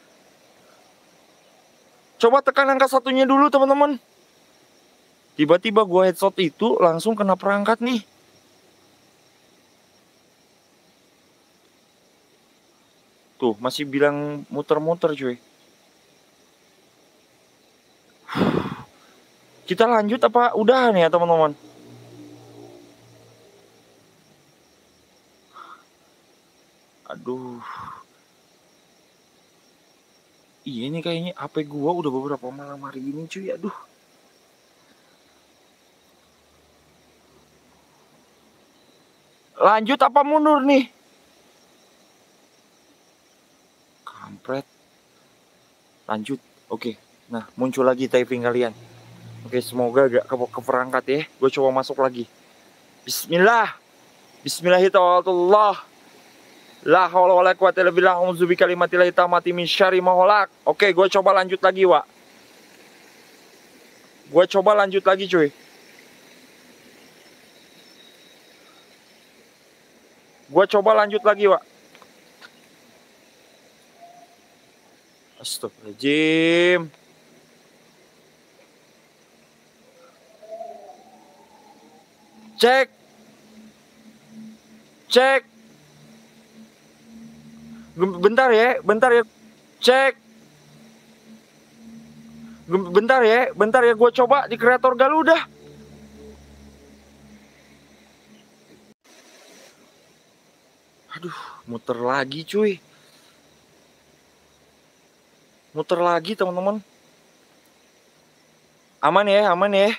Coba tekan angka satunya dulu, teman-teman. Tiba-tiba gua headshot itu langsung kena perangkat nih. Tuh, masih bilang muter-muter, cuy. Kita lanjut apa udahan ya, teman-teman? Aduh. Iya, ini kayaknya HP gua udah beberapa malam hari ini, cuy. Aduh. Lanjut apa mundur nih? Kampret. Lanjut. Oke. Nah, muncul lagi typing kalian. Oke, semoga gak keperangkat ya. Gue coba masuk lagi. Bismillah. Bismillahirrahmanirrahim. La haula wala quwata illa billah. A'udzu bikalimatillahi tammati min syarri ma khalaq. Oke, gue coba lanjut lagi, Wak. Gue coba lanjut lagi, cuy. Gue coba lanjut lagi, Wak. Astagfirullahaladzim. Cek. Cek. Bentar ya, bentar ya. Cek. Bentar ya, gue coba di kreator Galuda. Aduh, muter lagi cuy. Muter lagi teman-teman. Aman ya, aman ya.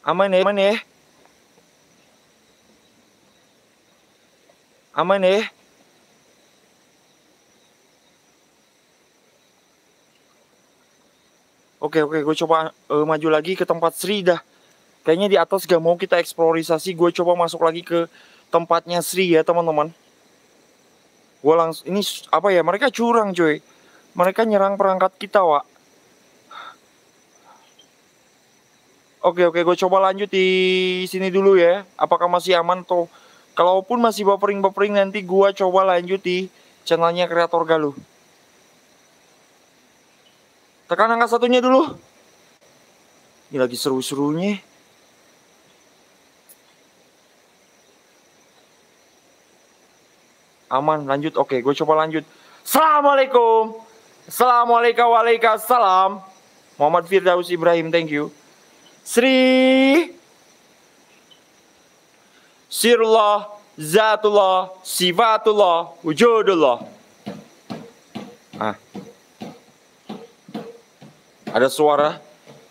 Aman ya, aman ya. Aman ya. Oke, gue coba maju lagi ke tempat Sri dah. Kayaknya di atas gak mau kita eksplorisasi. Gue coba masuk lagi ke tempatnya Sri ya teman-teman. Gue langsung, ini apa ya, mereka curang cuy. Mereka nyerang perangkat kita, Wak. Oke, gue coba lanjut di sini dulu ya. Apakah masih aman atau kalaupun masih buffering nanti gue coba lanjut di channelnya Kreator Galuh. Tekan angka satunya dulu. Ini lagi seru-serunya. Aman, lanjut. Oke, gue coba lanjut. Assalamualaikum. Assalamualaikum, waalaikumsalam. Muhammad Firdaus Ibrahim, thank you. Sri Sirullah, Zatullah, Sifatullah, Wujudullah. Ada suara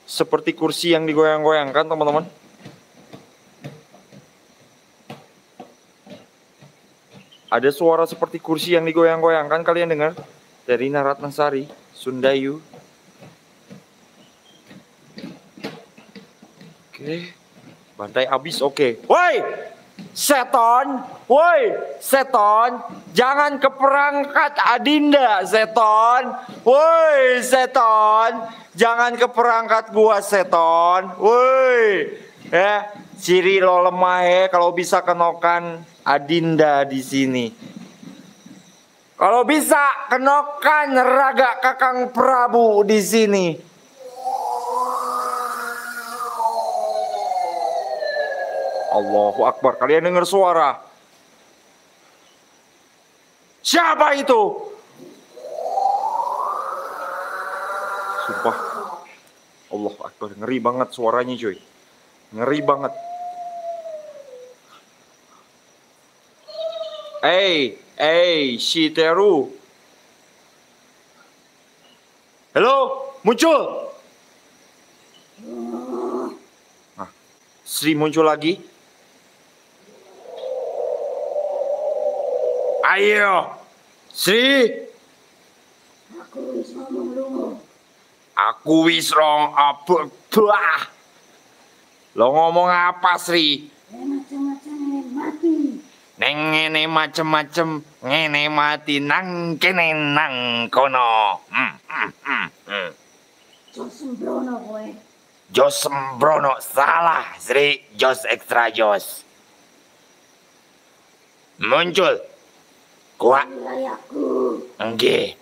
seperti kursi yang digoyang-goyangkan, teman-teman. Ada suara seperti kursi yang digoyang-goyangkan, kalian dengar? Dari Naratnasari, Sundayu. Oke, bantai habis, oke. Woi, seton, jangan ke perangkat Adinda, seton. Woi, seton, jangan ke perangkat gua, seton. Woi, ciri lo lemah ya kalau bisa kenokan Adinda di sini. Kalau bisa kenokan raga Kakang Prabu di sini. Allahu Akbar, kalian dengar suara? Siapa itu? Sumpah, Allahu Akbar, ngeri banget suaranya cuy. Ngeri banget. Shiteru. Halo, muncul. Nah, Sri muncul lagi. Ayo, Sri. Aku wis ngomong lunga. Aku wis rong apa? Lo ngomong apa, Sri? Macam-macam ini mati. Neng ngene macem-macem, ngene mati nang kene nang kono. Jos sembrono kowe. Jos sembrono salah, Sri. Jos ekstra jos. Muncul. Kuat. Wilayahku. Nggih.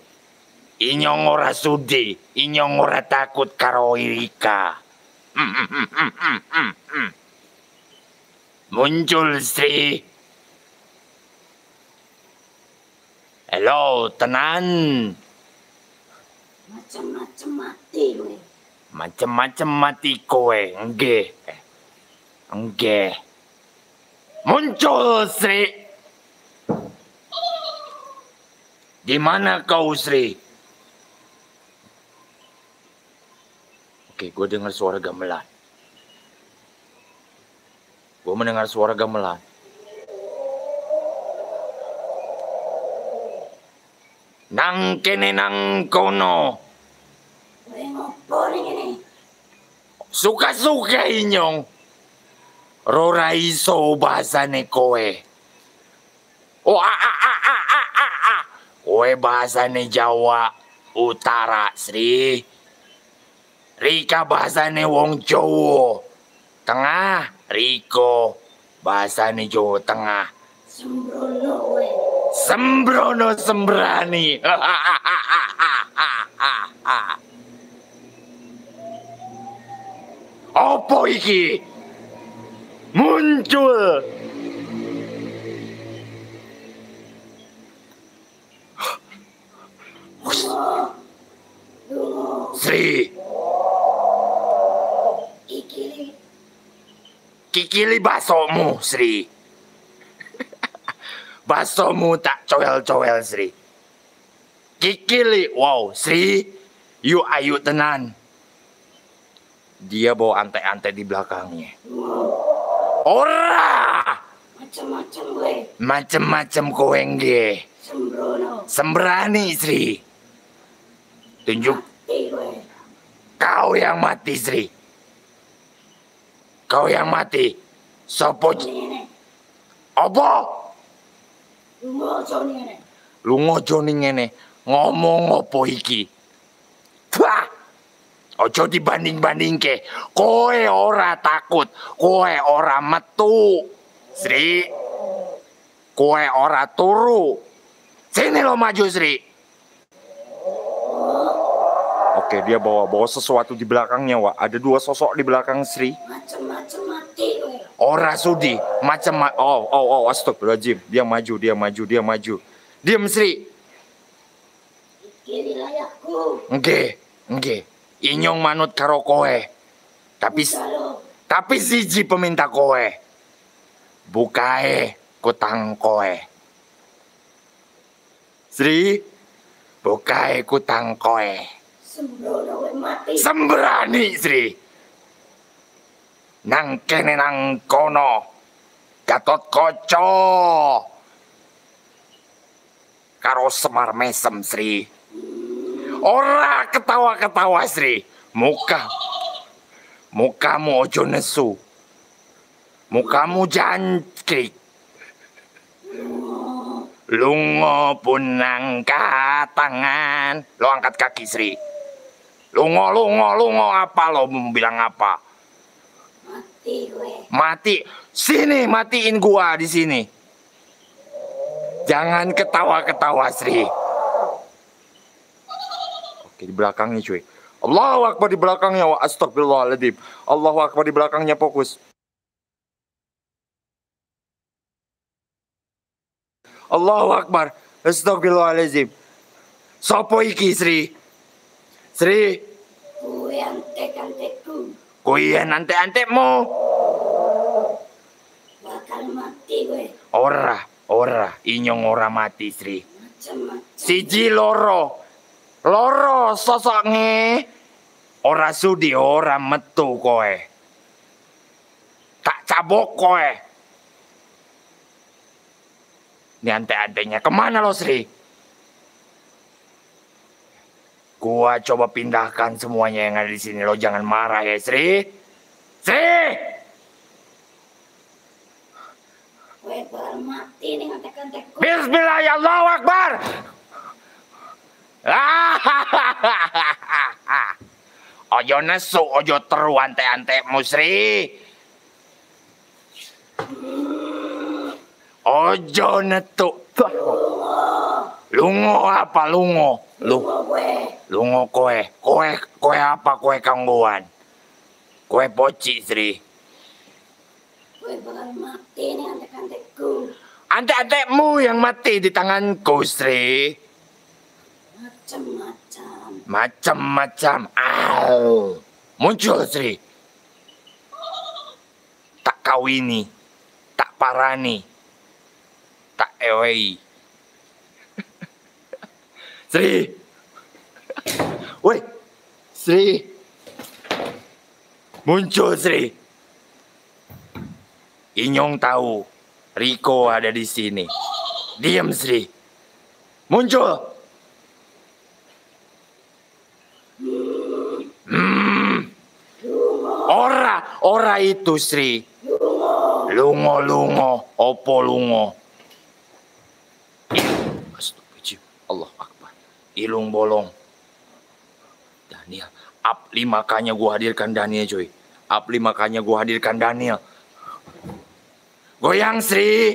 Inyong ora sudi, inyong ora takut karo Irika. Muncul, Sri. Halo, tenan. Macam-macam mati kowe. Macem-macem mati kowe, nggih. Nggih. Muncul, Sri. Di mana kau, Sri? Oke, gue dengar suara gamelan. Gue mendengar suara gamelan. Nang kene nang kono. Kowe ngopo ning ngene? Suka-suka inyong. Rora iso bahasane kowe. Oh, kowe bahasane Jawa Utara, Sri. Rika bahasane wong Jawa Tengah. Riko bahasane Jawa Tengah. Sembrono kowe. Sembrono sembrani. Apa iki? Muncul. Sri. Kikili basomu, Sri. Basomu tak coel-coel, Sri. Kikili, wow, Sri. Yuk ayu tenan. Dia bawa ante-ante di belakangnya. Ora! Macam-macam kowe. Macem-macem kowe nggih. Sembrono. Sembrani, Sri. Tunjuk. Mati kowe. Kau yang mati, Sri. Kau yang mati. Sopo? Ngene. Apa? Lunga aja ning ngene. Lunga aja ning ngene. Ngomong apa iki? Wah! Ojo dibanding-bandingke. Kowe ora takut. Kowe ora metu. Sri. Kowe ora turu. Sini lo maju, Sri. Oke, dia bawa sesuatu di belakangnya, Wak. Ada dua sosok di belakang Sri. Macam-macam mati kowe. Ora sudi. Astagfirullahaladzim. Dia maju. Diam, Sri. Iki wilayahku. Nggih. Inyong manut karo kowe. Tapi siji peminta kowe. Bukae kutang kowe. Sri, bukae kutang kowe. Sembrono kowe mati. Sembrani, Sri. Nang kene nang kono. Gatot Kaca. Karo Semar Mesem, Sri. Ora ketawa-ketawa, Sri. Mukamu ojo nesu. Mukamu jangkrik. Lungo pun angkat tangan. Lo angkat kaki, Sri. Lungo. Apa lo mau bilang apa? Mati kowe. Mati. Sini, matiin gua di sini. Jangan ketawa-ketawa, Sri. Oke, di belakangnya, cuy. Allahu Akbar di belakangnya. Astagfirullahaladzim. Allahu Akbar di belakangnya, fokus. Allahu Akbar. Astagfirullahaladzim. Sopo iki, Sri? Sri. Kowe antek-antekku. Kowe ante-antekmu. Bakal mati kowe. Ora. Inyong ora mati, Sri. Macam-macam. Siji loro sosok nge. Ora sudi, ora metu kowe. Tak cabok kowe. Ini ante-antenya kemana lo, Sri? Gua coba pindahkan semuanya yang ada di sini. Lo jangan marah ya, Sri. Sri! Gue bakal mati nih antek-antekku. Bismillah ya Allahu Akbar. Ojo nesu, ojo teru ante-antekmu, Sri. Ojo netuk. Lungo apa lungo? Lungo kowe. Kowe apa kowe kangguan? Kowe poci, Sri. Gue bakal mati nih antek-antekku. Ante-antekmu yang mati di tanganku, Sri. Macam-macam. Macam-macam. Au. Muncul, Sri. Tak kawini. Tak parani. Tak ewei. Sri. Woi. Sri. Muncul, Sri. Inyong tahu Riko ada di sini. Diam, Sri. Muncul. Ora itu, Sri. Lungo. Opo lungo. Astagfirullah. Allah Akbar. Ilung bolong. Daniel. Up 5K-nya gua hadirkan Daniel, coy. Up 5K-nya gua hadirkan Daniel. Goyang, Sri.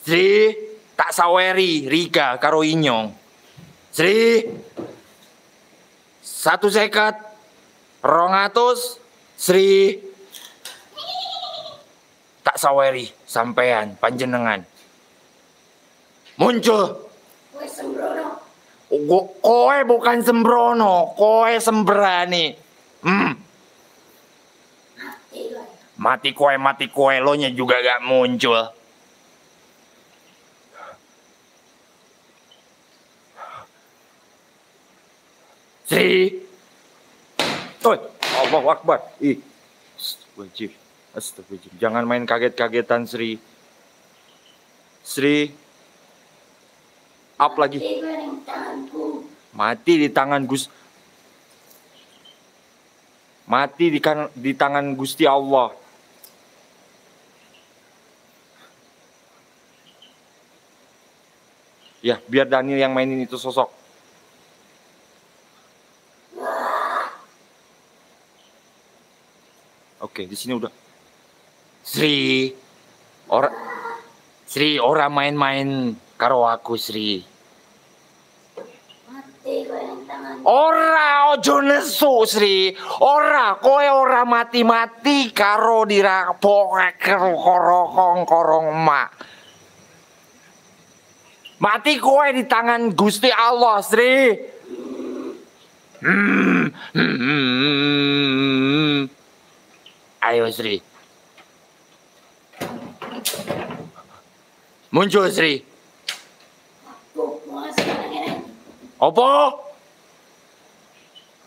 Sri. Tak saweri. Rika karo Inyong. Sri. 1 seket. 200. Sri. Tak saweri. Sampean. Panjenengan. Muncul. Gue sembrono. Kowe bukan sembrono. Kowe sembrani. Mati gue. Mati kowe. Lo nya juga gak muncul. Sri. Oi, Allahu Akbar. Astagfirullah. Jangan main kaget-kagetan, Sri. Sri. Up lagi. Mati gue di tanganku. Mati di tangan Mati di tangan Gusti Allah. Ya, biar Daniel yang mainin itu sosok. Oke, di sini udah. Sri, ora main-main karo aku, Sri. Mati gue di tanganku. Ora ojo nesu, Sri. Kowe ora mati-mati karo dirapok karo korong mak. Mati kowe di tangan Gusti Allah, Sri. Ayo, Sri. Muncul, Sri. Aku penguasa yang ini. Apa?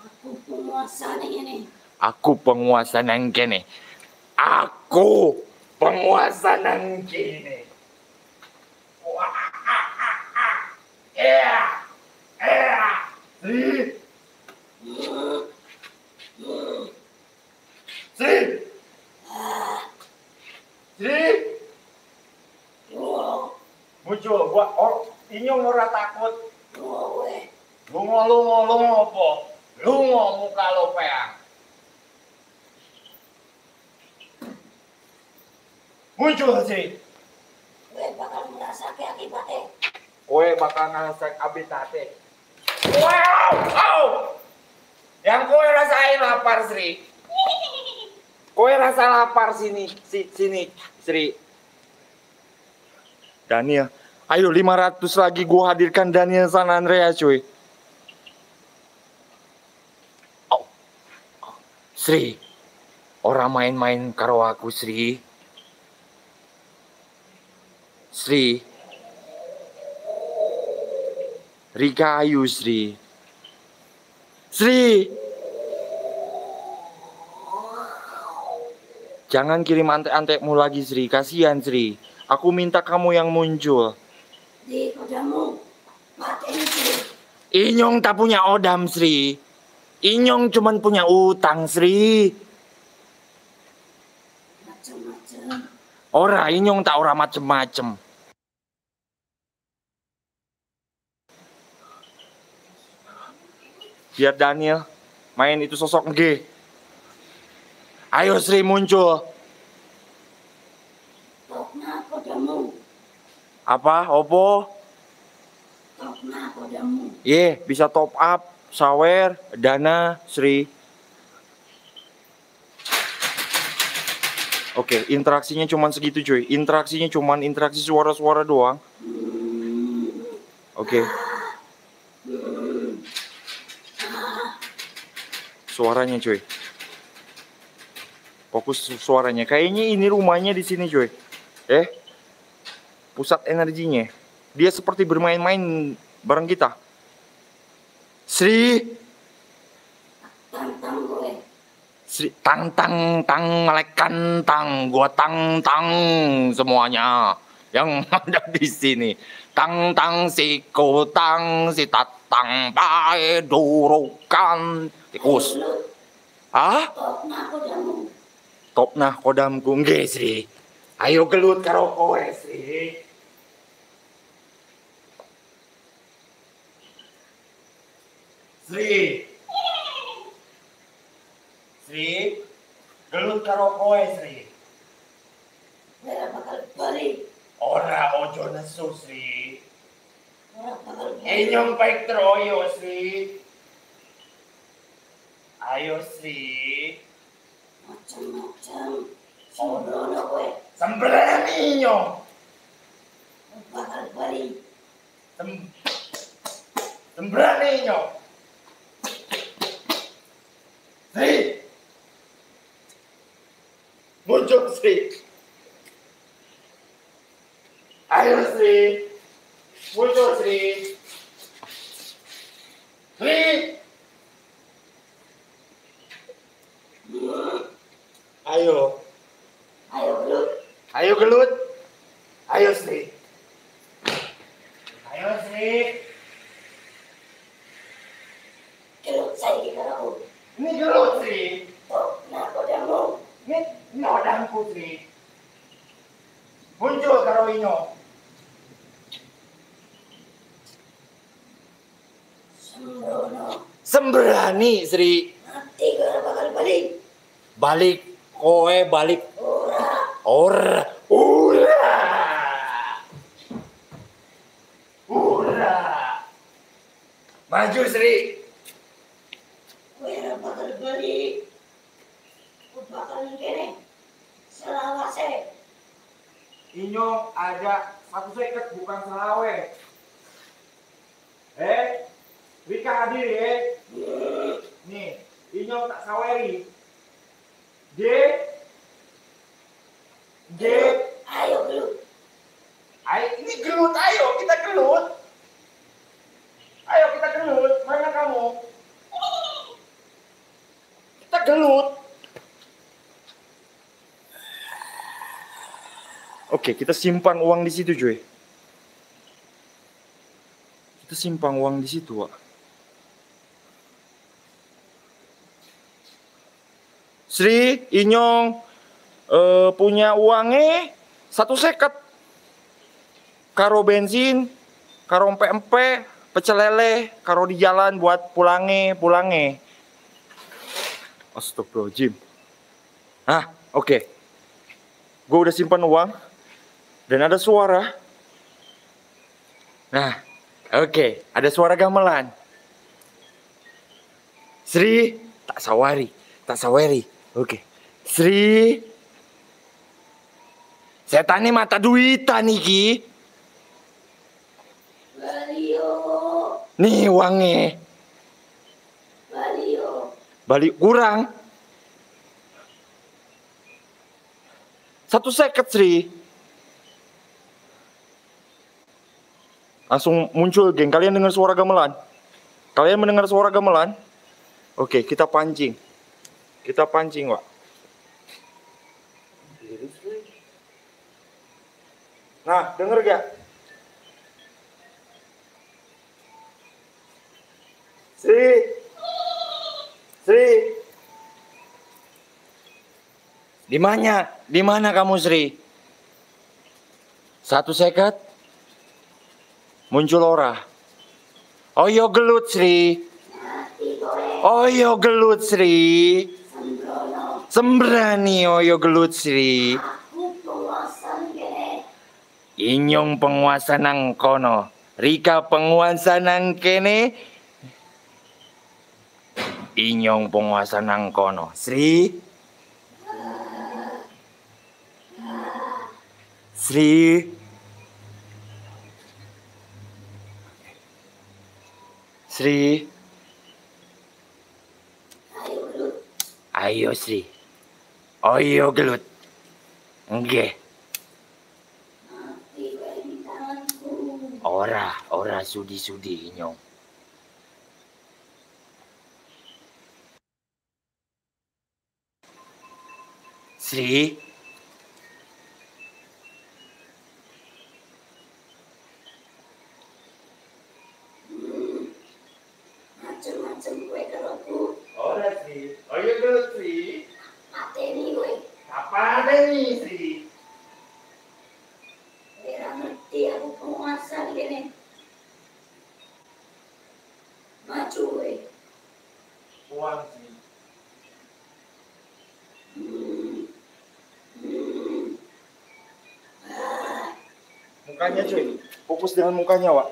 Aku penguasa yang ini. Aku penguasa nang kene. Aku penguasa nang kene. Sri. Sri. Sri. Muncul, Inyong ora takut. Lungo apa? Lungo muka lo peang. Muncul, Sri. Gue bakal merasakan akibatnya. Kowe bakal ngerasain habitatnya. Wow! Yang kowe rasain lapar, Sri. Kowe rasa lapar sini, Sri. Daniel, ayo 500 lagi gua hadirkan Daniel San Andreas, cuy. Sri, orang main-main karo aku, Sri. Sri. Rika ayu, Sri. Sri. Jangan kirim antek-antekmu lagi, Sri. Kasihan, Sri. Aku minta kamu yang muncul. Di kodamu. Mati ini Sri. Inyong tak punya odam, Sri. Inyong cuman punya utang, Sri. Macam-macam. Ora, inyong tak ora macem-macem. Biar Daniel main itu sosok G. Ayo Sri muncul. Tokna kodamu. Apa? Opo? Tokna kodamu. Bisa top up, sawer, dana, Sri. Oke, interaksinya cuman segitu cuy. Interaksinya cuman interaksi suara-suara doang. Oke. Suaranya cuy. Fokus suaranya. Kayaknya ini rumahnya di sini cuy. Pusat energinya. Dia seperti bermain-main bareng kita. Sri. Tantang gue. Sri, tang ngelekan tang, gua tang semuanya yang ada di sini. Tang si kutang si tatang bae durukan tikus. Hah? Tokna kodamu. Topna kodamku nggih, Sri. Ayo gelut karo kowe, Sri. Sri. Sri, gelut karo kowe, Sri. Ora bakal balik. Ora ojo nesu, Sri. Ora bakal balik. Inyong baik teroyo, Sri. Ayo, Sri. Macam-macam. Sembrono gue. Sembrani inyong. Ora bakal balik. Sembrani inyong. Sri. Muncul, Sri. Ayo, Sri. Muncul, Sri. Sri. Ayo. Ayo gelut. Ayo gelut. Ayo, Sri. Ayo, Sri. Gelut saya di karaku. Ini gelut, Sri. Tokna kodamu. Ini odangku, Sri. Muncul karo inyo. Sembrono. Sembrani, Sri. Mati gue ora bakal balik. Balik. Kowe balik. Ora. Ura. Maju, Sri. Gue ora bakal balik. Gue bakal kene. Selawase. Inyo ada 1 seket bukan selawe. Rika hadir ya. Nih, Inyo tak saweri. G. Ayo gelut. Ayo, ini gelut, ayo kita gelut. Ayo kita gelut, mana kamu? Kita gelut. Oke, kita simpan uang di situ, cuy. Kita simpan uang di situ, Wak. Sri, Inyong punya uangnya 1 seket. Karo bensin, karo empe-empe, pecel lele, karo di jalan buat pulange. Astagfirullahaladzim. Oke. Gue udah simpan uang. Dan ada suara. Oke. Ada suara gamelan. Sri, tak sawari. Oke. Sri. Setan ini mata duitan niki. Balio. Nih uangnya. Balik kurang. 1 seket, Sri. Langsung muncul, geng. Kalian dengar suara gamelan? Kalian mendengar suara gamelan? Oke, kita pancing. Wak. Nah, denger gak? Sri, Sri. Di mana? Di mana kamu, Sri? Satu seket. Muncul ora. Oh yo gelut, Sri. Oh yo gelut, Sri. Sembrani oh yo gelut, Sri. Inyong penguasa nang kono, Rika penguasa nang kene. Inyong penguasa nang kono, Sri. Sri. Sri. Ayo Sri. Ayo gelut. Nggih. Ora sudi-sudi inyong. Sri. Macem-macem gue kalau ku Ora Sri. Ayo gelut Sri. mateni gue. Apa ada nih Sri? Ora ngerti aku penguasa gini. Maju gue. Uang Sri. Mukanya cuy. Fokus dengan mukanya, Wak.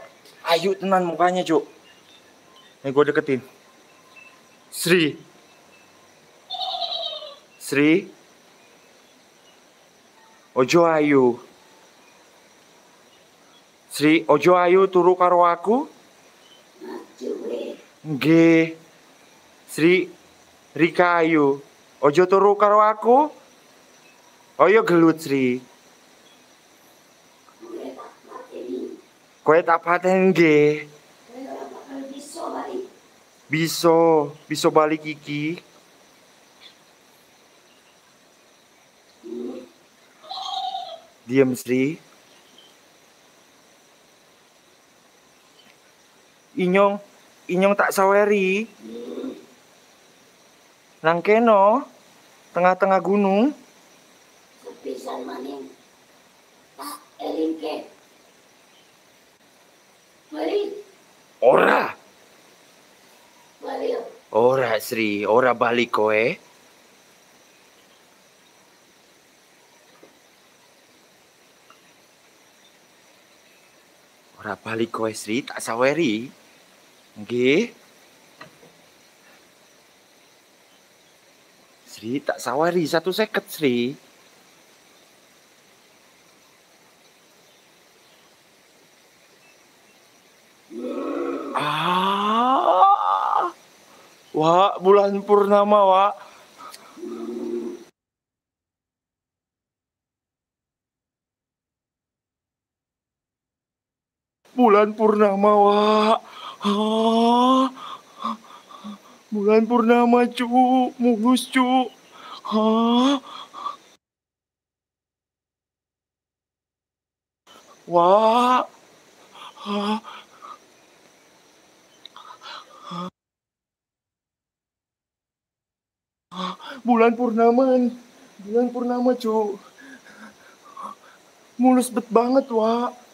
Ayo tenan mukanya, cuy. Nih gue deketin. Sri. Sri. Ojo ayu. Sri, ojo ayu turu karo aku. Maju gue. Nggih. Sri, Rika ayu. Ojo turu karo aku. Oyo gelut Sri. Gue tak mateni. Kowe tak paten nggih. Gue ora bakal bisa balik. Bisa balik iki. Diam Sri. Inyong tak saweri. Nang keno, tengah-tengah gunung. Sepisan maning. Tak elingke. Balik. Ora. Balik. Ora Sri, ora balik kowe. Ora balik kowe Sri, tak saweri. Nggih. Sri, tak saweri 1 seket Sri. Wak, bulan purnama, Wak. Bulan purnama, Wak. Ah, bulan purnama, cu. Mulus, cu. Ah, Wak. Ah, bulan purnama. Bulan purnama, cu. Mulus bet banget, Wak.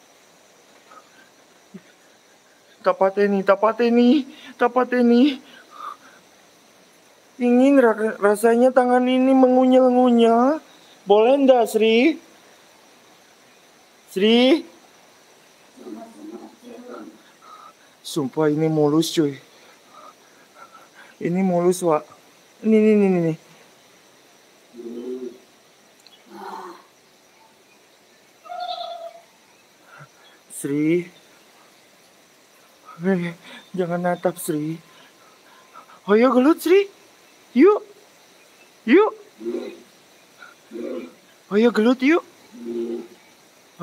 Tapateni. Ingin rasanya tangan ini mengunyel-ngunyel. Boleh ndak, Sri? Sri? Sumpah ini mulus, cuy. Ini mulus, Wak. Nih. Sri. Jangan natap, Sri. Ayo gelut, Sri. Yuk. Ayo gelut, yuk.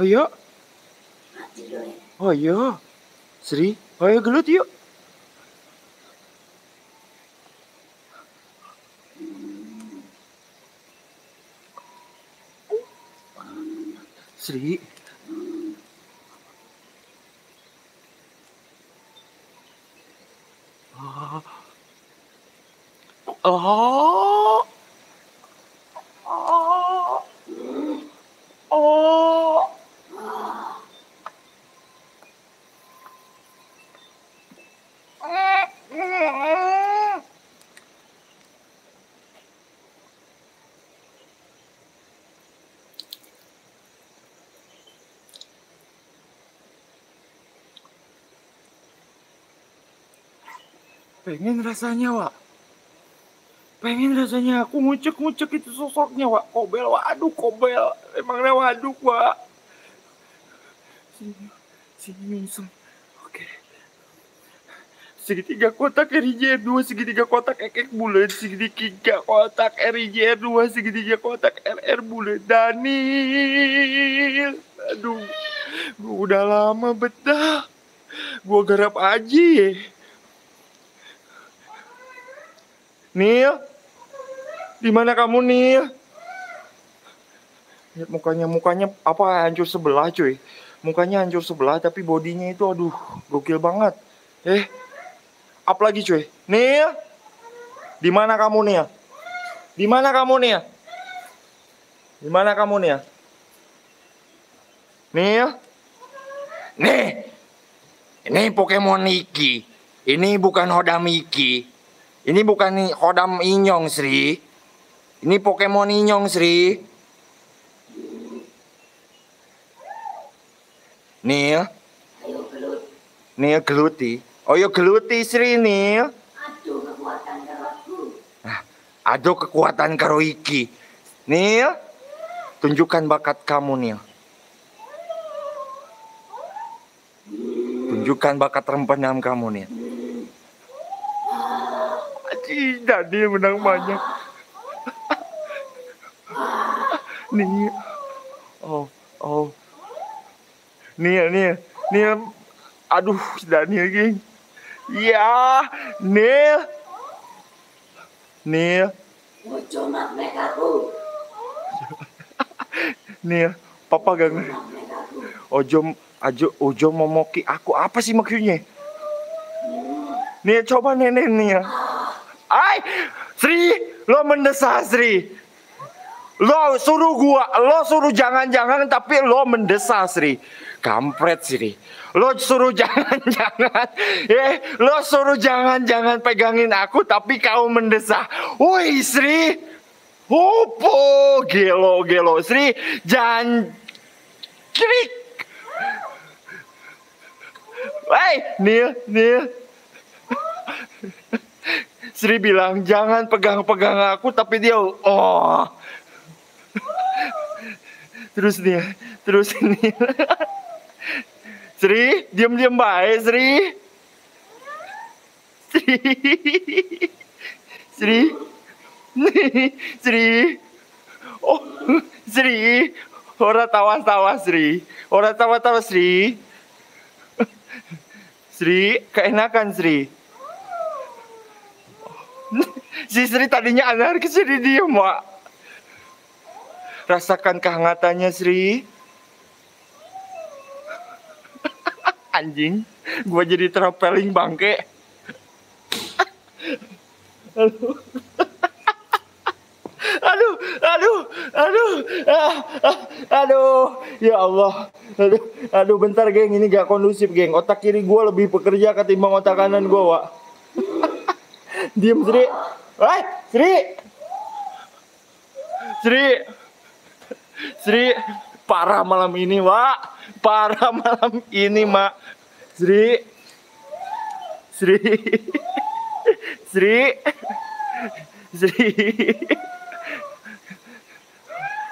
Ayo. Mati gue. Ayo. Sri, ayo gelut, yuk. Sri. Pengen rasanya, Wak. Pengen rasanya aku ngucek-ngucek itu sosoknya, Wak. Kobel, waduk, kobel. Emangnya waduk, Wak. Sini misem. Oke. Segitiga kotak RIJR2, segitiga kotak ekek bulat, segitiga kotak RIJR2, segitiga kotak RR bulat. Daniel. Aduh. Gue udah lama betah. Gue garap aja ya. Nil. Di mana kamu, Nil? Lihat mukanya apa hancur sebelah, cuy. Mukanya hancur sebelah tapi bodinya itu aduh, gokil banget. Up lagi, cuy. Nil. Di mana kamu, Nil? Di mana kamu, Nil? Di mana kamu, Nil? Nil. Nih. Ini Pokemon Iki. Ini bukan Hodam Iki. Ini bukan Hodam Inyong, Sri. Ini Pokemon Inyong, Sri. Nil. Nil geluti. Oh, yo geluti, Sri, Nil. Aduh kekuatan gerakku. Aduh kekuatan karo iki. Nil, tunjukkan bakat kamu, Nil. Tunjukkan bakat rempendam kamu, Nil. Aji, Daniel menang banyak. Nil. Oh. Nil. Aduh, Daniel, geng. Ya, Nil. Mucumat mekaku. Nil, papa gak ngerti. Ojo momoki aku. Apa sih maksudnya? Nih, coba nenek nih. Ay, Sri, lo mendesak, Sri. Lo suruh jangan-jangan tapi lo mendesak, Sri. Kampret, Sri. Lo suruh jangan-jangan. Lo suruh jangan-jangan pegangin aku tapi kau mendesak. Woi, Sri. Opo, gelo, Sri. Jangan krik. Hey, Nil. Sri bilang jangan pegang-pegang aku tapi dia terus Nil. Sri, diam-diam baik, Sri. Oh, Sri. Ora tawa-tawa, Sri. Sri, keenakan, Sri. Si Sri tadinya anarkis jadi diem, Wak. Rasakan kehangatannya, Sri. Anjing, gua jadi traveling bangke. Aduh, ya Allah. Aduh, bentar, geng, ini gak kondusif, geng. Otak kiri gua lebih bekerja ketimbang otak kanan gua, Wak. Diem, Sri. Sri, parah malam ini, Wak. Parah malam ini, Mak. Sri.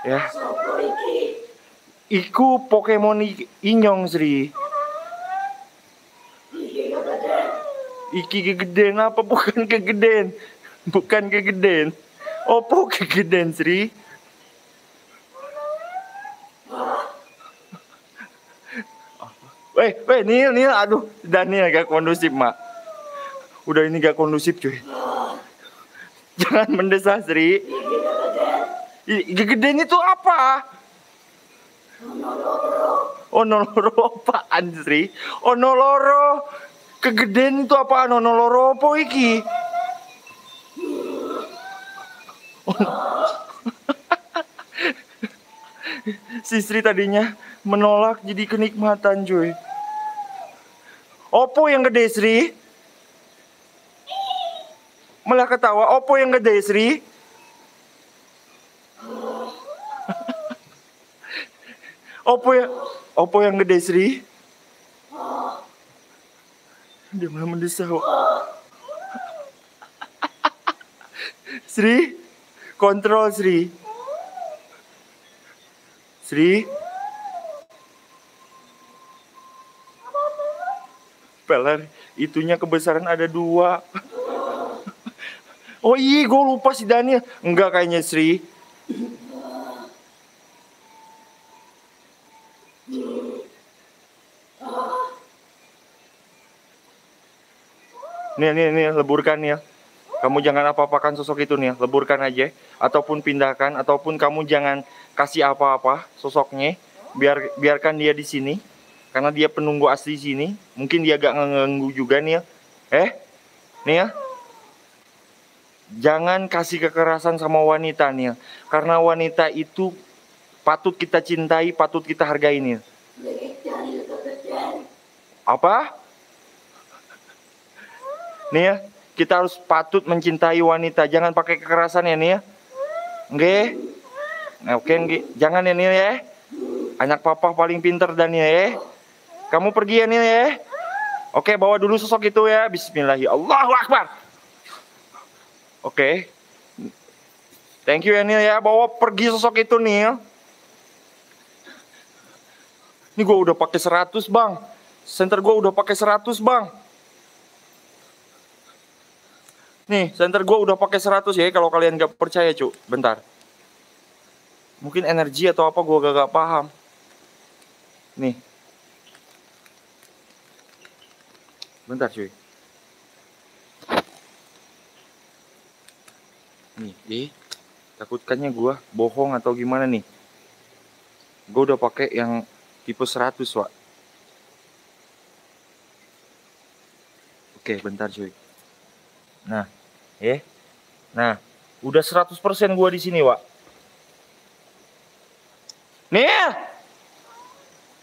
Ya. Iku Pokemon Inyong, Sri. Iki kegedean apa? Bukan kegedean. Opo kegedean, Sri? Nil, aduh, Daniel gak kondusif, Mak. Udah ini gak kondusif, cuy. Jangan mendesak, Sri. Kegedean itu apa? Onoloro apaan, Sri? Onoloro. Kegedean itu apa? Onoloro apa iki? Si Sri tadinya menolak jadi kenikmatan, cuy. Oppo yang gede, Sri? Malah ketawa. Oppo yang gede, Sri? Oppo yang gede, Sri? Dia malah mendesak. Sri, kontrol Sri. Sri. Peler, itunya kebesaran ada 2. Oh iya, gue lupa si Daniel. Enggak kayaknya Sri. Nih, leburkan ya. Kamu jangan apa-apakan sosok itu nih, leburkan aja. Ataupun pindahkan, ataupun kamu jangan kasih apa-apa sosoknya. Biarkan dia di sini. Karena dia penunggu asli sini. Mungkin dia gak ngeganggu juga nih ya. Nih ya. Jangan kasih kekerasan sama wanita nih ya. Karena wanita itu patut kita cintai, patut kita hargai nih. Apa? Nih ya, kita harus patut mencintai wanita. Jangan pakai kekerasan ya nih ya. Oke, jangan ya nih ya. Anak papa paling pinter dan ya. Kamu pergi ya nih ya. Oke, bawa dulu sosok itu ya. Bismillahirrahmanirrahim. Allahu Akbar. Oke. Thank you ya Nil ya. Bawa pergi sosok itu Nil. Ini gue udah pakai 100 bang. Center gue udah pakai 100 bang. Nih, center gue udah pakai 100 ya. Kalau kalian gak percaya cu, bentar. Mungkin energi atau apa gue gak paham. Nih. Bentar cuy. Nih, takutkannya gue bohong atau gimana nih. Gue udah pakai yang tipe 100 Wak. Oke, bentar cuy. Nah, nah, udah 100% gue di sini Wak. Nih,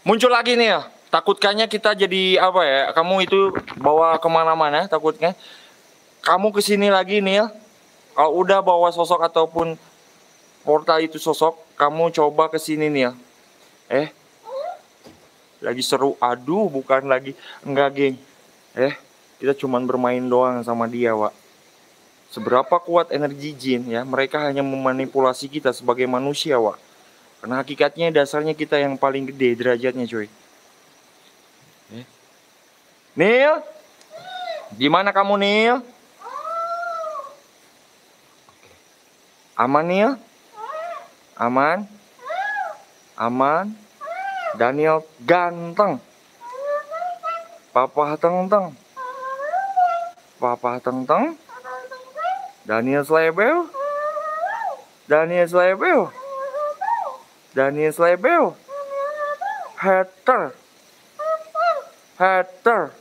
muncul lagi nih ya. Takutkannya kita jadi apa ya? Kamu itu bawa kemana-mana takutnya. Kamu kesini lagi nih. Kalau udah bawa sosok ataupun portal itu sosok, kamu coba kesini nih ya. Lagi seru. Aduh, bukan lagi. Enggak geng. Kita cuman bermain doang sama dia Wak. Seberapa kuat energi jin ya, mereka hanya memanipulasi kita sebagai manusia Wak. Karena hakikatnya dasarnya kita yang paling gede derajatnya cuy. Nil, gimana kamu Nil? Aman Nil? Aman? Aman? Daniel ganteng. Papa teng-teng. Papa teng-teng. Daniel Slebel. Daniel Slebel. Daniel Slebel. Hater. Hater.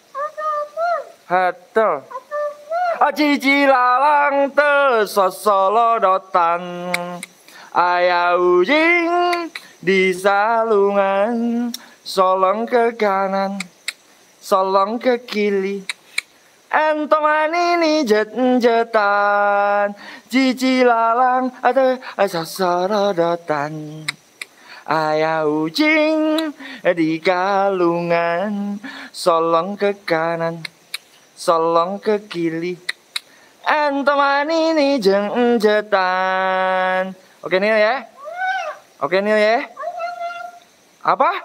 Hater. Cici lalang te sosolodotan. Ayah ujing di salungan. Solong ke kanan, solong ke kiri. Entoman ini jet-jetan. Cici lalang ada sosolodotan. Ayah ujing di kalungan. Solong ke kanan, solong ke kiri. Entoman ini jet-jetan. Oke Nil ya. Oke Nil ya. Apa?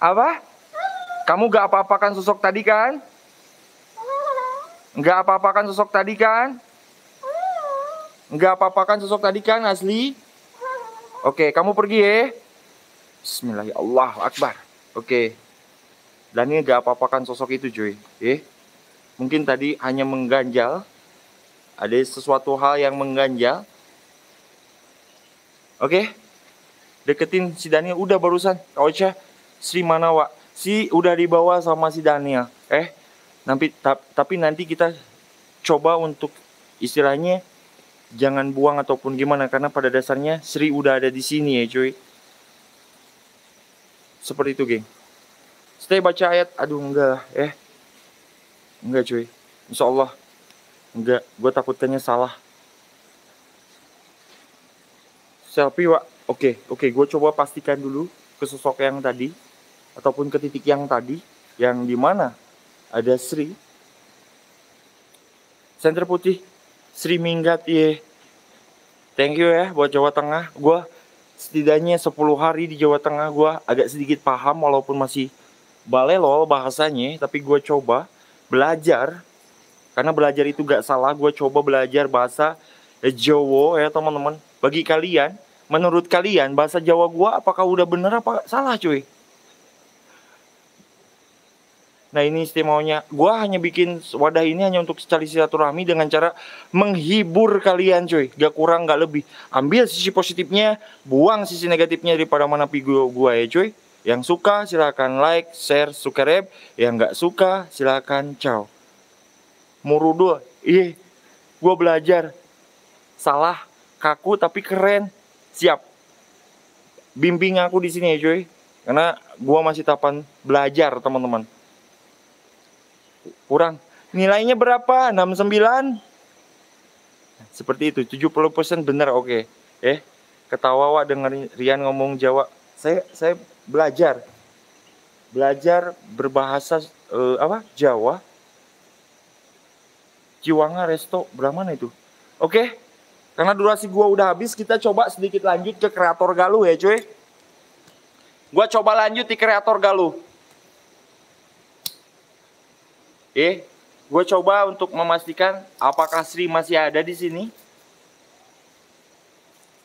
Apa? Kamu gak apa-apakan sosok tadi kan? Gak apa-apakan sosok tadi kan? Gak apa-apakan sosok tadi kan asli? Oke, kamu pergi ya. Bismillahirrahmanirrahim. Allahu Akbar. Oke. Dan ini gak apa-apakan sosok itu cuy. Mungkin tadi hanya mengganjal. Ada sesuatu hal yang mengganjal. Oke. Deketin si Daniel. Udah barusan. Kauca. Sri mana Wak? Si udah dibawa sama si Daniel. Tapi nanti kita coba untuk istilahnya jangan buang ataupun gimana. Karena pada dasarnya Sri udah ada di sini ya cuy. Seperti itu geng. Stay baca ayat. Aduh enggak lah. Enggak cuy. Insya Allah. Enggak. Gue takutkannya salah. Selfie Wak. Oke. Gue coba pastikan dulu ke sosok yang tadi. Ataupun ke titik yang tadi. Yang dimana ada Sri. Center putih. Sri Minggat ye. Thank you ya buat Jawa Tengah. Gua setidaknya 10 hari di Jawa Tengah gua agak sedikit paham walaupun masih balelol bahasanya, tapi gua coba belajar. Karena belajar itu gak salah, gua coba belajar bahasa Jawa ya teman-teman. Bagi kalian, menurut kalian bahasa Jawa gua apakah udah bener apa salah cuy? Nah ini istimewanya, gue hanya bikin wadah ini hanya untuk cari silaturahmi dengan cara menghibur kalian cuy. Gak kurang gak lebih. Ambil sisi positifnya, buang sisi negatifnya daripada mana video gue ya cuy. Yang suka silahkan like, share, subscribe. Yang gak suka silahkan ciao. Murudo, gue belajar. Salah, kaku tapi keren. Siap. Bimbing aku di sini ya cuy. Karena gue masih tahapan belajar teman-teman. Kurang. Nilainya berapa? 69. Seperti itu. 70% benar oke. Ketawa Wak dengar Rian ngomong Jawa. Saya belajar. Belajar berbahasa Jawa. Ciwanga Resto berapa mana itu? Oke. Karena durasi gua udah habis, kita coba sedikit lanjut ke kreator Galuh ya, cuy. Gua coba lanjut di kreator Galuh. Gue coba untuk memastikan apakah Sri masih ada di sini.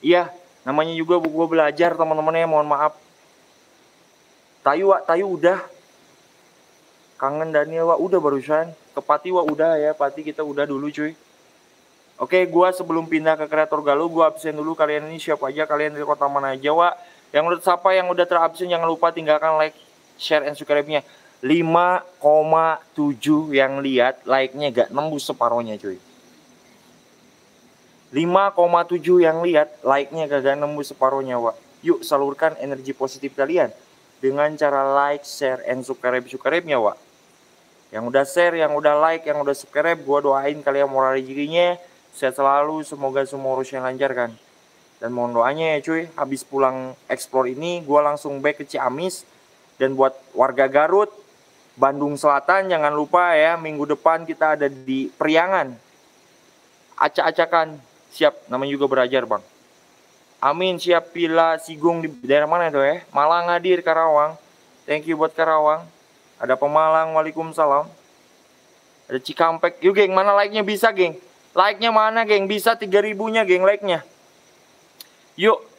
Iya, namanya juga gue belajar teman-teman ya, mohon maaf. Tayu udah. Kangen Daniel udah barusan. Ke Pati udah ya, Pati kita udah dulu cuy. Oke, gue sebelum pindah ke kreator Galuh, gue absen dulu. Kalian ini siapa aja, kalian dari kota mana aja Wak. Yang udah sapa, yang udah terabsen, jangan lupa tinggalkan like, share, and subscribe-nya. 5,7 yang lihat, like-nya gak nembus separohnya cuy. 5,7 yang lihat, like-nya gak nembus separohnya Wak. Yuk salurkan energi positif kalian dengan cara like, share, and subscribe-nya Wak. Yang udah share, yang udah like, yang udah subscribe, gua doain kalian moral rezekinya sehat selalu, semoga semua urusan lancar kan. Dan mohon doanya ya cuy, habis pulang explore ini gua langsung back ke Ciamis. Dan buat warga Garut, Bandung Selatan jangan lupa ya, minggu depan kita ada di Priangan. Acak-acakan, siap, namanya juga belajar bang. Amin, siap. Pila Sigung di daerah mana itu ya? Malang hadir, Karawang. Thank you buat Karawang. Ada Pemalang, waalaikumsalam. Ada Cikampek. Yuk geng, mana like-nya bisa geng? Like-nya mana geng? Bisa 3.000-nya geng like-nya. Yuk.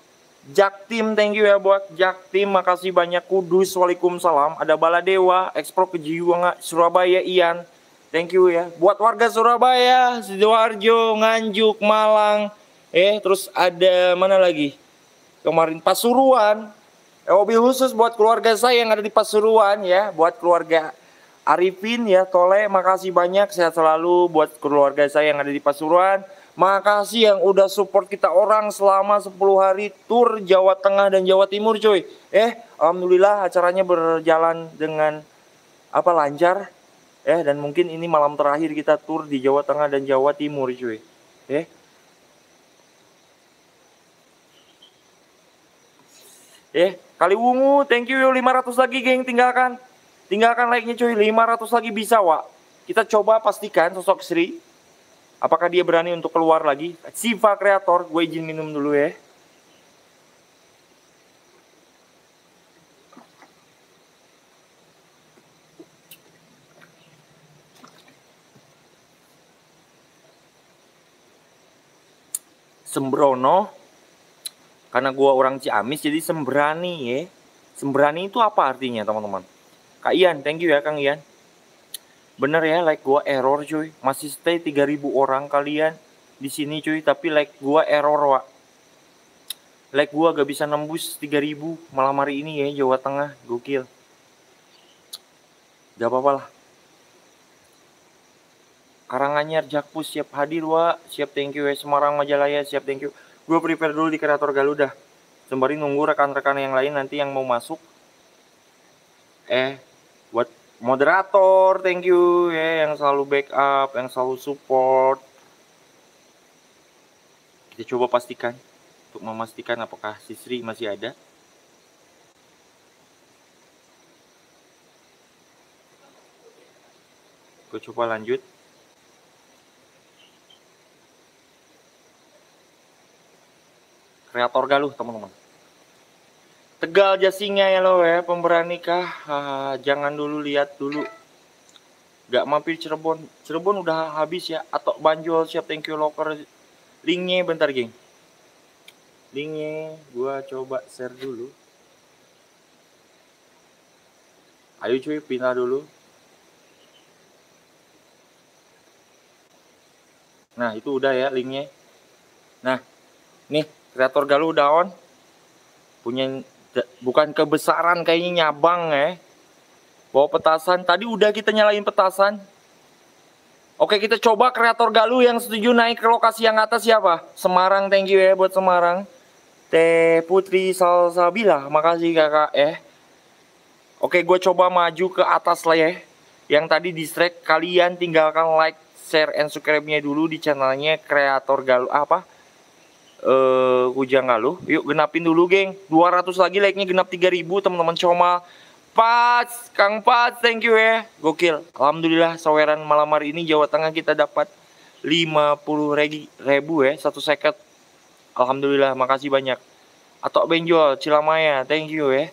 Jaktim, thank you ya buat Jaktim, makasih banyak. Kudus, waalaikumsalam. Ada Baladewa, Ekspor Kejiwanga, Surabaya, Ian, thank you ya. Buat warga Surabaya, Sidoarjo, Nganjuk, Malang, terus ada mana lagi? Kemarin Pasuruan. Mobil khusus buat keluarga saya yang ada di Pasuruan ya, buat keluarga Arifin ya, Tole, makasih banyak, sehat selalu buat keluarga saya yang ada di Pasuruan. Makasih yang udah support kita orang selama 10 hari tur Jawa Tengah dan Jawa Timur cuy. Alhamdulillah acaranya berjalan dengan lancar. Dan mungkin ini malam terakhir kita tur di Jawa Tengah dan Jawa Timur cuy. Kaliwungu, thank you 500 lagi geng, tinggalkan like-nya cuy, 500 lagi bisa Wak. Kita coba pastikan sosok Sri. Apakah dia berani untuk keluar lagi? Siva Kreator, gue izin minum dulu ya. Sembrono. Karena gue orang Ciamis jadi sembrani ya. Sembrani itu apa artinya teman-teman? Kak Ian, thank you ya Kang Ian. Bener ya, like gua error cuy. Masih stay 3.000 orang kalian di sini cuy, tapi like gua error Wak. Like gua gak bisa nembus 3.000 malam hari ini ya, Jawa Tengah, gokil. Gak apa-apa lah. Karanganyar, Jakpus siap hadir Wak. Siap, thank you ya. Semarang, Majalaya siap, thank you. Gua prepare dulu di kreator Galuh dah. Sembari nunggu rekan-rekan yang lain nanti yang mau masuk. Buat moderator, thank you ya, yang selalu backup, yang selalu support. Kita coba pastikan untuk memastikan apakah si Sri masih ada. Gue coba lanjut. kreator Galuh teman-teman. Tegal Jasinga ya lo ya, pemberani kah? Jangan dulu, lihat dulu. Gak mampir Cirebon. Cirebon udah habis ya. Atau Banjol siap, thank you loker. Linknya bentar geng. Linknya gua coba share dulu. Ayo cuy, pindah dulu. Nah itu udah ya linknya. Nah nih kreator Galuh udah on. Punya bukan kebesaran, kayaknya nyabang ya. Bawa petasan. Tadi udah kita nyalain petasan. Oke, kita coba kreator Galuh yang setuju naik ke lokasi yang atas siapa? Semarang, thank you ya buat Semarang. Teh Putri Salsabila, makasih kakak ya. Oke, gue coba maju ke atas lah ya. Yang tadi distract, kalian tinggalkan like, share, and subscribe-nya dulu di channelnya kreator Galuh Kujang Galuh. Yuk genapin dulu geng. 200 lagi like-nya genap 3000 teman-teman. Coma Pas, Kang Pas, thank you ya. Gokil. Alhamdulillah saweran malam hari ini Jawa Tengah kita dapat 50.000 ya, 1 seket. Alhamdulillah, makasih banyak. Atau Benjol, Cilamaya, thank you ya.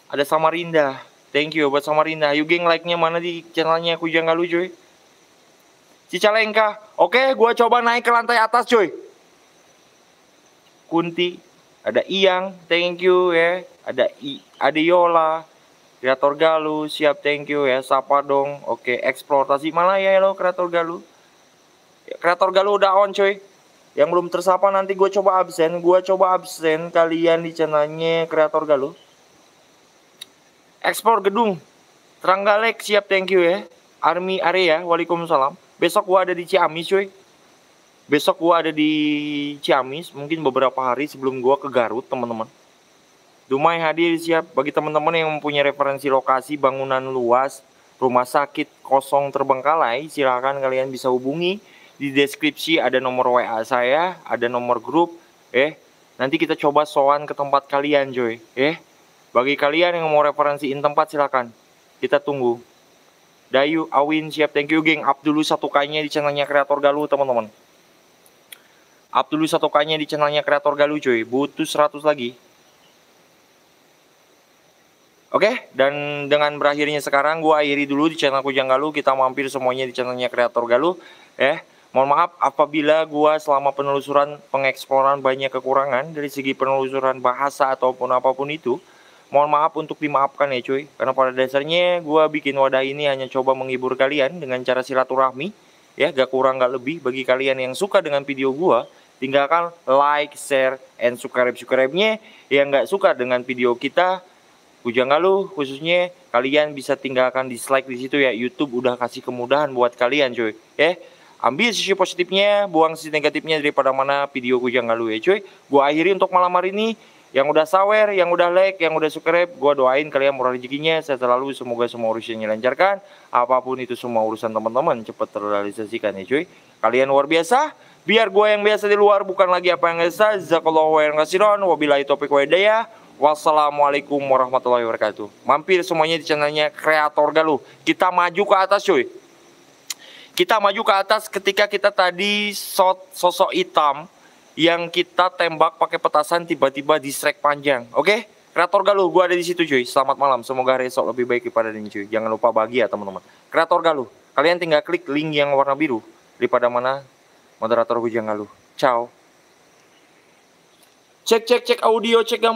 Ada Samarinda, thank you buat Samarinda. Yuk geng, like-nya mana di channelnya Kujang Galuh cuy. Cicalengka, oke, gua coba naik ke lantai atas cuy. Kunti, ada Iyang, thank you ya. Ada Adeyola, kreator Galuh, siap, thank you ya. Sapa dong, oke. Explore Tasikmalaya ya lo, kreator Galuh. Kreator Galuh udah on cuy. Yang belum tersapa nanti gue coba absen. Kalian di channelnya kreator Galuh. Explore gedung Trenggalek, siap, thank you ya. Army area, waalaikumsalam. Besok gua ada di Ciamis cuy. Besok gua ada di Ciamis, mungkin beberapa hari sebelum gua ke Garut teman-teman. Dumai hadir siap. Bagi teman-teman yang mempunyai referensi lokasi bangunan luas, rumah sakit kosong terbengkalai, silahkan kalian bisa hubungi. Di deskripsi ada nomor WA saya, ada nomor grup. Nanti kita coba sowan ke tempat kalian cuy. Bagi kalian yang mau referensiin tempat silahkan. Kita tunggu. Dayu, Awin, siap, thank you geng. Up dulu 1K-nya di channelnya kreator Galuh teman-teman. Up dulu 1K-nya di channelnya kreator Galuh cuy. Butuh 100 lagi. Oke, dan dengan berakhirnya sekarang gua akhiri dulu di channel Kujang Galuh. Kita mampir semuanya di channelnya kreator Galuh. Mohon maaf apabila gua selama penelusuran pengeksploran banyak kekurangan dari segi penelusuran bahasa ataupun apapun itu. Mohon maaf untuk dimaafkan ya cuy. Karena pada dasarnya gue bikin wadah ini hanya coba menghibur kalian dengan cara silaturahmi. Ya, gak kurang gak lebih. Bagi kalian yang suka dengan video gue, tinggalkan like, share, and subscribe-nya. Yang gak suka dengan video kita, Kujang Galuh khususnya, kalian bisa tinggalkan dislike di situ ya. YouTube udah kasih kemudahan buat kalian cuy. Ambil sisi positifnya, buang sisi negatifnya daripada mana video Kujang Galuh ya cuy. Gue akhiri untuk malam hari ini. Yang udah sawer, yang udah like, yang udah subscribe, gue doain kalian murah rezekinya. Saya selalu semoga semua urusannya lancarkan. Apapun itu semua urusan teman-teman cepat terrealisasikan ya cuy. Kalian luar biasa. Biar gue yang biasa di luar bukan lagi apa yang biasa. Jazakallahu khairan katsiran. Wabillahi taufiq wa hidayah. Wassalamualaikum warahmatullahi wabarakatuh. Mampir semuanya di channelnya kreator Galuh. Kita maju ke atas cuy. Kita maju ke atas ketika kita tadi sosok hitam yang kita tembak pakai petasan tiba-tiba distract panjang. Oke? Kreator Galuh, gua ada di situ cuy. Selamat malam. Semoga hari esok lebih baik daripada ini cuy. Jangan lupa bahagia teman-teman. Kreator Galuh, kalian tinggal klik link yang warna biru daripada mana moderator Kujang Galuh. Ciao. Cek audio, cek gambar.